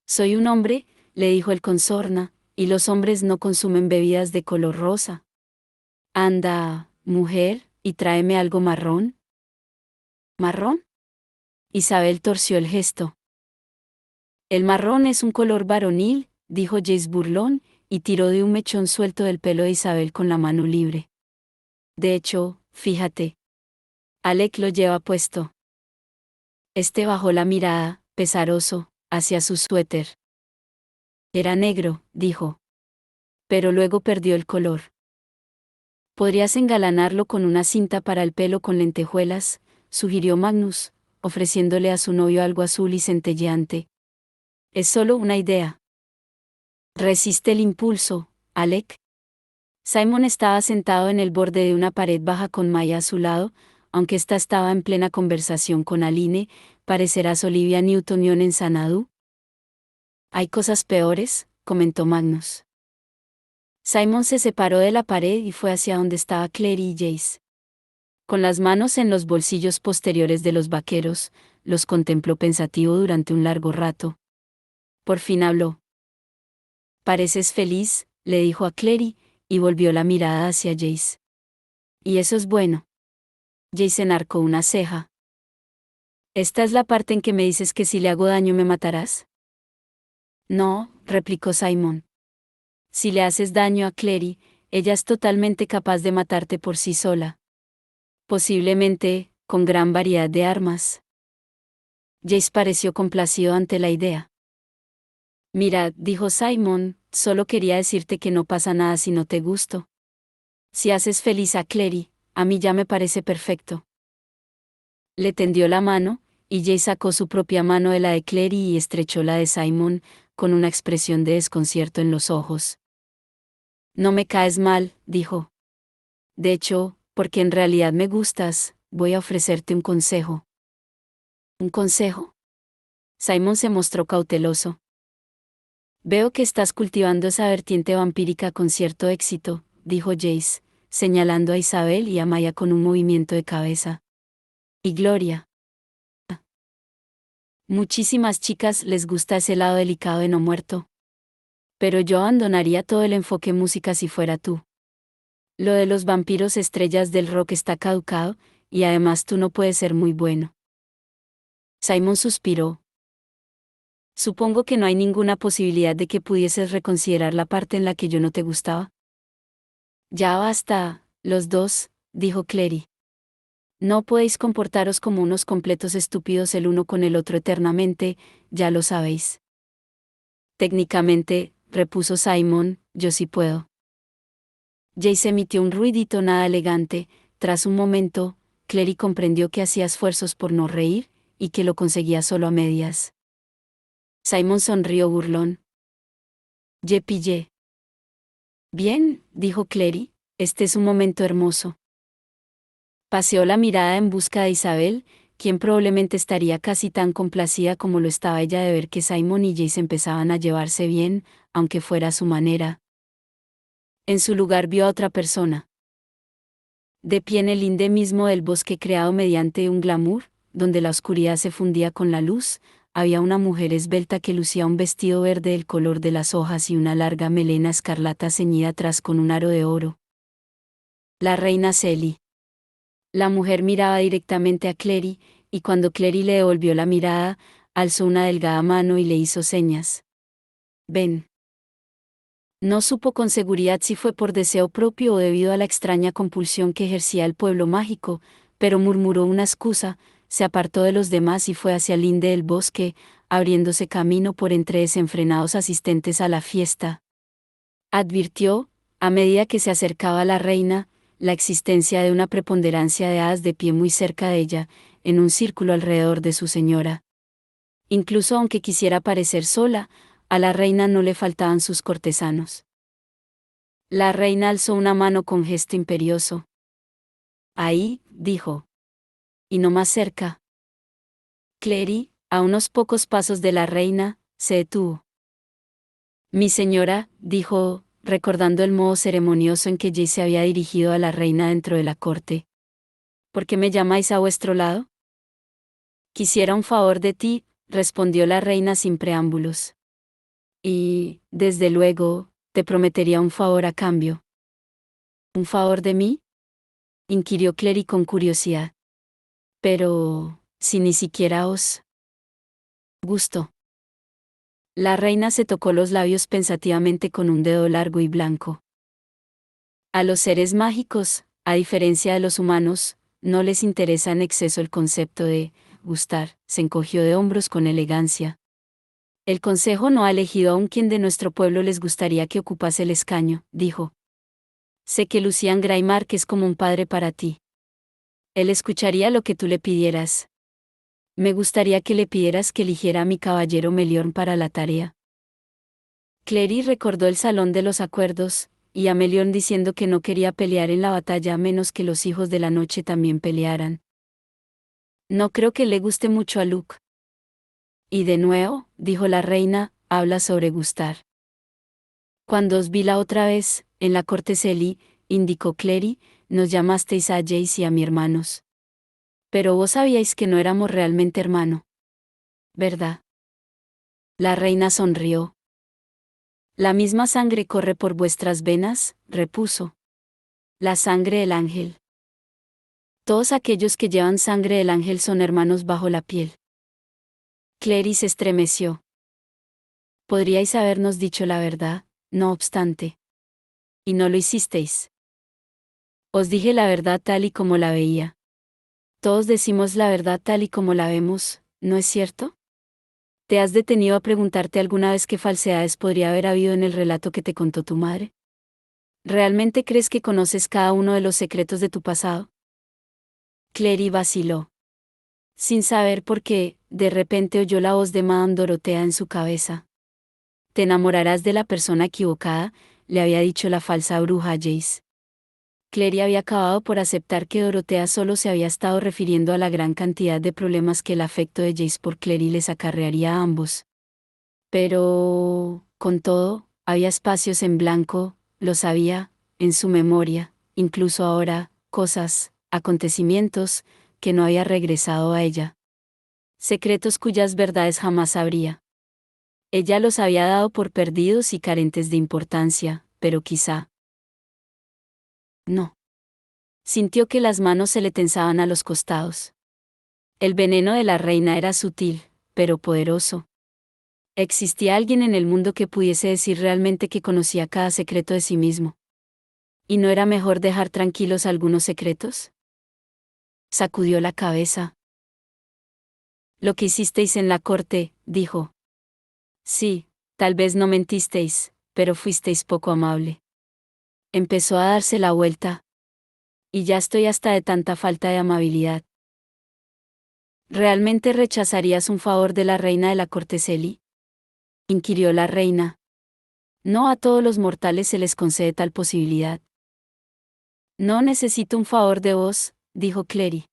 Soy un hombre, le dijo el con sorna, y los hombres no consumen bebidas de color rosa. Anda, mujer, y tráeme algo marrón. ¿Marrón? Isabel torció el gesto. El marrón es un color varonil, dijo Jace burlón, y tiró de un mechón suelto del pelo de Isabel con la mano libre. De hecho, fíjate. Alec lo lleva puesto. Este bajó la mirada, pesaroso, hacia su suéter. Era negro, dijo. Pero luego perdió el color. Podrías engalanarlo con una cinta para el pelo con lentejuelas, sugirió Magnus, ofreciéndole a su novio algo azul y centelleante. Es solo una idea. Resiste el impulso, Alec. Simon estaba sentado en el borde de una pared baja con Maya a su lado, aunque ésta estaba en plena conversación con Aline. ¿Parecerás Olivia Newton-John en Xanadu? Hay cosas peores, comentó Magnus. Simon se separó de la pared y fue hacia donde estaba Clary y Jace. Con las manos en los bolsillos posteriores de los vaqueros, los contempló pensativo durante un largo rato. Por fin habló. Pareces feliz, le dijo a Clary, y volvió la mirada hacia Jace. Y eso es bueno. Jace enarcó una ceja. ¿Esta es la parte en que me dices que si le hago daño me matarás? No, replicó Simon. Si le haces daño a Clary, ella es totalmente capaz de matarte por sí sola. Posiblemente, con gran variedad de armas. Jace pareció complacido ante la idea. Mira, dijo Simon, solo quería decirte que no pasa nada si no te gusto. Si haces feliz a Clary, a mí ya me parece perfecto. Le tendió la mano, y Jace sacó su propia mano de la de Clary y estrechó la de Simon, con una expresión de desconcierto en los ojos. No me caes mal, dijo. De hecho, porque en realidad me gustas, voy a ofrecerte un consejo. ¿Un consejo? Simon se mostró cauteloso. Veo que estás cultivando esa vertiente vampírica con cierto éxito, dijo Jace, señalando a Isabel y a Maya con un movimiento de cabeza. Y Gloria. Muchísimas chicas les gusta ese lado delicado de no muerto. Pero yo abandonaría todo el enfoque música si fuera tú. Lo de los vampiros estrellas del rock está caducado, y además tú no puedes ser muy bueno. Simon suspiró. Supongo que no hay ninguna posibilidad de que pudieses reconsiderar la parte en la que yo no te gustaba. Ya basta, los dos, dijo Clary. No podéis comportaros como unos completos estúpidos el uno con el otro eternamente, ya lo sabéis. Técnicamente, repuso Simon, yo sí puedo. Jace emitió un ruidito nada elegante. Tras un momento, Clary comprendió que hacía esfuerzos por no reír, y que lo conseguía solo a medias. Simon sonrió burlón. «Je pillé». «Bien», dijo Clary, «este es un momento hermoso». Paseó la mirada en busca de Isabel, quien probablemente estaría casi tan complacida como lo estaba ella de ver que Simon y Jace empezaban a llevarse bien, aunque fuera a su manera. En su lugar vio a otra persona. De pie en el linde mismo del bosque creado mediante un glamour, donde la oscuridad se fundía con la luz, había una mujer esbelta que lucía un vestido verde del color de las hojas y una larga melena escarlata ceñida atrás con un aro de oro. La reina Celi. La mujer miraba directamente a Clary, y cuando Clary le devolvió la mirada, alzó una delgada mano y le hizo señas. «Ven». No supo con seguridad si fue por deseo propio o debido a la extraña compulsión que ejercía el pueblo mágico, pero murmuró una excusa, se apartó de los demás y fue hacia el linde del bosque, abriéndose camino por entre desenfrenados asistentes a la fiesta. Advirtió, a medida que se acercaba a la reina, la existencia de una preponderancia de hadas de pie muy cerca de ella, en un círculo alrededor de su señora. Incluso aunque quisiera parecer sola, a la reina no le faltaban sus cortesanos. La reina alzó una mano con gesto imperioso. Ahí, dijo. Y no más cerca. Clary, a unos pocos pasos de la reina, se detuvo. Mi señora, dijo, recordando el modo ceremonioso en que Jay se había dirigido a la reina dentro de la corte. ¿Por qué me llamáis a vuestro lado? Quisiera un favor de ti, respondió la reina sin preámbulos. Y, desde luego, te prometería un favor a cambio. ¿Un favor de mí? Inquirió Clary con curiosidad. Pero, si ni siquiera os gusto. La reina se tocó los labios pensativamente con un dedo largo y blanco. A los seres mágicos, a diferencia de los humanos, no les interesa en exceso el concepto de gustar, se encogió de hombros con elegancia. El consejo no ha elegido aún quien de nuestro pueblo les gustaría que ocupase el escaño, dijo. Sé que Lucian Greymark es como un padre para ti. Él escucharía lo que tú le pidieras. Me gustaría que le pidieras que eligiera a mi caballero Meliorn para la tarea. Clary recordó el salón de los acuerdos, y a Meliorn diciendo que no quería pelear en la batalla a menos que los hijos de la noche también pelearan. No creo que le guste mucho a Luke. Y de nuevo, dijo la reina, habla sobre gustar. Cuando os vi la otra vez, en la corte Selly, indicó Clary, nos llamasteis a Jace y a mi hermanos. Pero vos sabíais que no éramos realmente hermano. ¿Verdad? La reina sonrió. La misma sangre corre por vuestras venas, repuso. La sangre del ángel. Todos aquellos que llevan sangre del ángel son hermanos bajo la piel. Clary se estremeció. Podríais habernos dicho la verdad, no obstante. Y no lo hicisteis. Os dije la verdad tal y como la veía. Todos decimos la verdad tal y como la vemos, ¿no es cierto? ¿Te has detenido a preguntarte alguna vez qué falsedades podría haber habido en el relato que te contó tu madre? ¿Realmente crees que conoces cada uno de los secretos de tu pasado? Clary vaciló. Sin saber por qué, de repente oyó la voz de Madame Dorotea en su cabeza. Te enamorarás de la persona equivocada, le había dicho la falsa bruja a Jace. Clary había acabado por aceptar que Dorotea solo se había estado refiriendo a la gran cantidad de problemas que el afecto de Jace por Clary les acarrearía a ambos. Pero, con todo, había espacios en blanco, lo sabía, en su memoria, incluso ahora, cosas, acontecimientos, que no había regresado a ella. Secretos cuyas verdades jamás sabría. Ella los había dado por perdidos y carentes de importancia, pero quizá. No. Sintió que las manos se le tensaban a los costados. El veneno de la reina era sutil, pero poderoso. ¿Existía alguien en el mundo que pudiese decir realmente que conocía cada secreto de sí mismo? ¿Y no era mejor dejar tranquilos algunos secretos? Sacudió la cabeza. Lo que hicisteis en la corte, dijo. Sí, tal vez no mentisteis, pero fuisteis poco amable. Empezó a darse la vuelta. Y ya estoy hasta de tanta falta de amabilidad. ¿Realmente rechazarías un favor de la reina de la corte Selly? Inquirió la reina. No a todos los mortales se les concede tal posibilidad. No necesito un favor de vos, dijo Clary.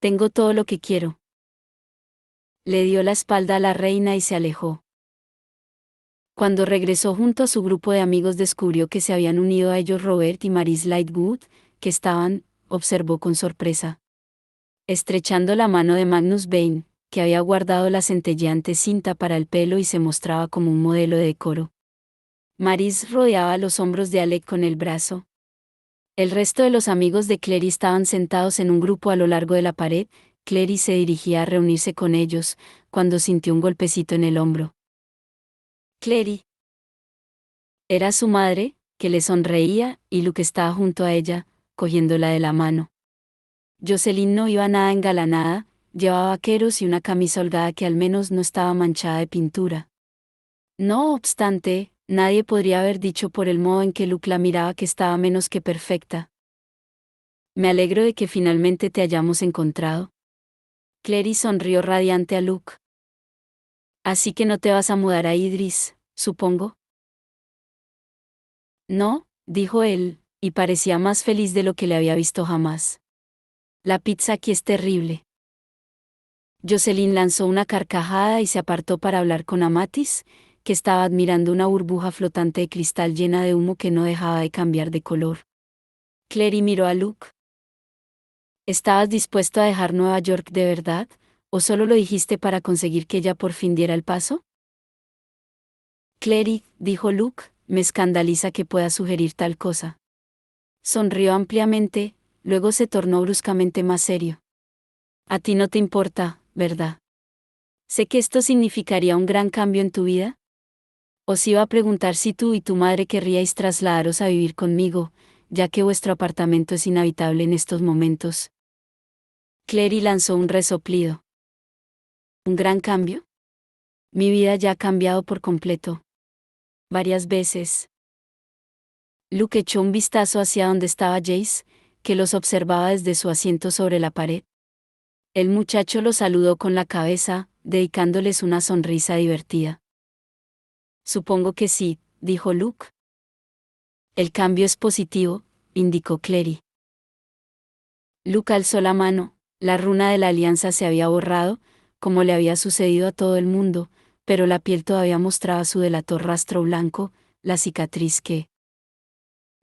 Tengo todo lo que quiero. Le dio la espalda a la reina y se alejó. Cuando regresó junto a su grupo de amigos descubrió que se habían unido a ellos Robert y Maris Lightwood, que estaban, observó con sorpresa, estrechando la mano de Magnus Bane, que había guardado la centelleante cinta para el pelo y se mostraba como un modelo de decoro. Maris rodeaba los hombros de Alec con el brazo. El resto de los amigos de Clary estaban sentados en un grupo a lo largo de la pared. Clary se dirigía a reunirse con ellos, cuando sintió un golpecito en el hombro. Clary. Era su madre, que le sonreía, y Luke estaba junto a ella, cogiéndola de la mano. Jocelyn no iba nada engalanada, llevaba vaqueros y una camisa holgada que al menos no estaba manchada de pintura. No obstante, nadie podría haber dicho por el modo en que Luke la miraba que estaba menos que perfecta. Me alegro de que finalmente te hayamos encontrado. Clary sonrió radiante a Luke. Así que no te vas a mudar a Idris, supongo. No, dijo él, y parecía más feliz de lo que le había visto jamás. La pizza aquí es terrible. Jocelyn lanzó una carcajada y se apartó para hablar con Amatis, que estaba admirando una burbuja flotante de cristal llena de humo que no dejaba de cambiar de color. Clary miró a Luke. ¿Estabas dispuesto a dejar Nueva York de verdad, o solo lo dijiste para conseguir que ella por fin diera el paso? Clary, dijo Luke, me escandaliza que pueda sugerir tal cosa. Sonrió ampliamente, luego se tornó bruscamente más serio. A ti no te importa, ¿verdad? Sé que esto significaría un gran cambio en tu vida. Os iba a preguntar si tú y tu madre querríais trasladaros a vivir conmigo, ya que vuestro apartamento es inhabitable en estos momentos. Clary lanzó un resoplido. ¿Un gran cambio? Mi vida ya ha cambiado por completo. Varias veces. Luke echó un vistazo hacia donde estaba Jace, que los observaba desde su asiento sobre la pared. El muchacho lo saludó con la cabeza, dedicándoles una sonrisa divertida. Supongo que sí, dijo Luke. El cambio es positivo, indicó Clary. Luke alzó la mano, la runa de la alianza se había borrado, como le había sucedido a todo el mundo, pero la piel todavía mostraba su delator rastro blanco, la cicatriz que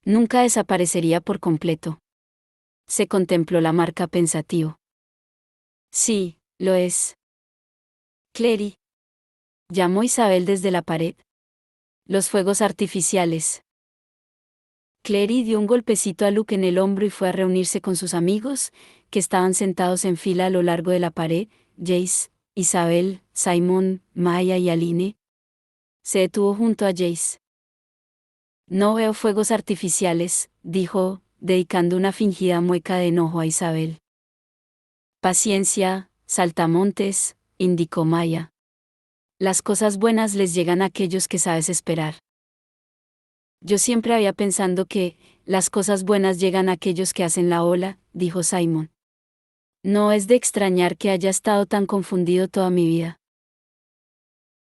nunca desaparecería por completo. Se contempló la marca pensativo. Sí, lo es. Clary. Llamó Isabel desde la pared. Los fuegos artificiales. Clary dio un golpecito a Luke en el hombro y fue a reunirse con sus amigos, que estaban sentados en fila a lo largo de la pared, Jace, Isabel, Simon, Maya y Aline. Se detuvo junto a Jace. No veo fuegos artificiales, dijo, dedicando una fingida mueca de enojo a Isabel. Paciencia, saltamontes, indicó Maya. Las cosas buenas les llegan a aquellos que sabes esperar. Yo siempre había pensado que, las cosas buenas llegan a aquellos que hacen la ola, dijo Simon. No es de extrañar que haya estado tan confundido toda mi vida.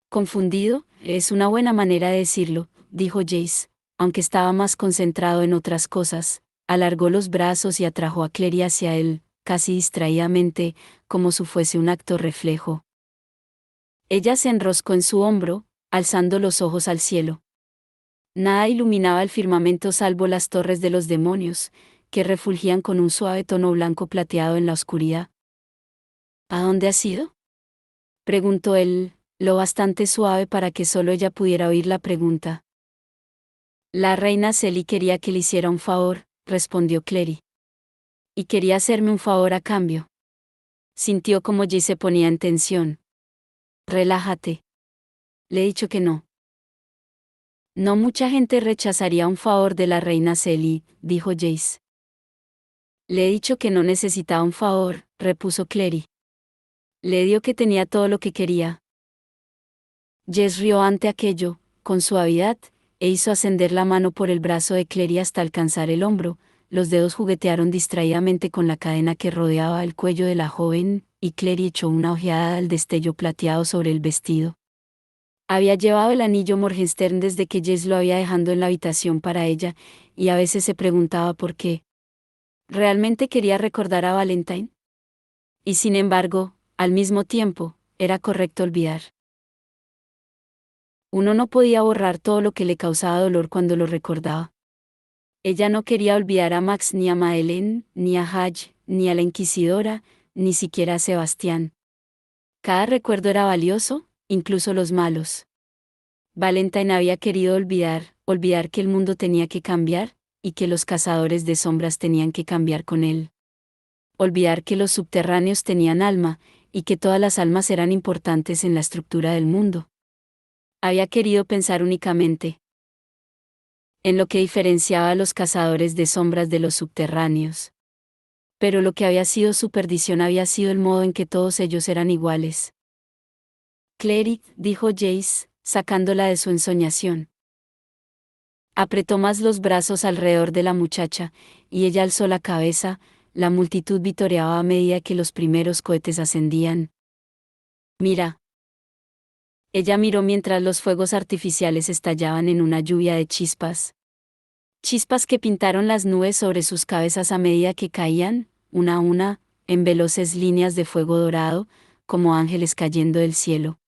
Confundido, es una buena manera de decirlo, dijo Jace, aunque estaba más concentrado en otras cosas, alargó los brazos y atrajo a Clary hacia él, casi distraídamente, como si fuese un acto reflejo. Ella se enroscó en su hombro, alzando los ojos al cielo. Nada iluminaba el firmamento salvo las torres de los demonios, que refulgían con un suave tono blanco plateado en la oscuridad. ¿A dónde has ido? Preguntó él, lo bastante suave para que solo ella pudiera oír la pregunta. La reina Celi quería que le hiciera un favor, respondió Clary. Y quería hacerme un favor a cambio. Sintió como Jay se ponía en tensión. Relájate. Le he dicho que no. No mucha gente rechazaría un favor de la reina Celi, dijo Jace. Le he dicho que no necesitaba un favor, repuso Clary. Le dio que tenía todo lo que quería. Jace rió ante aquello, con suavidad, e hizo ascender la mano por el brazo de Clary hasta alcanzar el hombro. Los dedos juguetearon distraídamente con la cadena que rodeaba el cuello de la joven, y Clary echó una ojeada al destello plateado sobre el vestido. Había llevado el anillo Morgenstern desde que Jace lo había dejado en la habitación para ella, y a veces se preguntaba por qué. ¿Realmente quería recordar a Valentine? Y sin embargo, al mismo tiempo, era correcto olvidar. Uno no podía borrar todo lo que le causaba dolor cuando lo recordaba. Ella no quería olvidar a Max ni a Madeleine, ni a Hadge, ni a la Inquisidora, ni siquiera a Sebastián. Cada recuerdo era valioso, incluso los malos. Valentine había querido olvidar que el mundo tenía que cambiar, y que los cazadores de sombras tenían que cambiar con él. Olvidar que los subterráneos tenían alma, y que todas las almas eran importantes en la estructura del mundo. Había querido pensar únicamente en lo que diferenciaba a los cazadores de sombras de los subterráneos. Pero lo que había sido su perdición había sido el modo en que todos ellos eran iguales. Clary, dijo Jace, sacándola de su ensoñación. Apretó más los brazos alrededor de la muchacha, y ella alzó la cabeza, La multitud vitoreaba a medida que los primeros cohetes ascendían. Mira. Ella miró mientras los fuegos artificiales estallaban en una lluvia de chispas. Chispas que pintaron las nubes sobre sus cabezas a medida que caían, una a una, en veloces líneas de fuego dorado, como ángeles cayendo del cielo.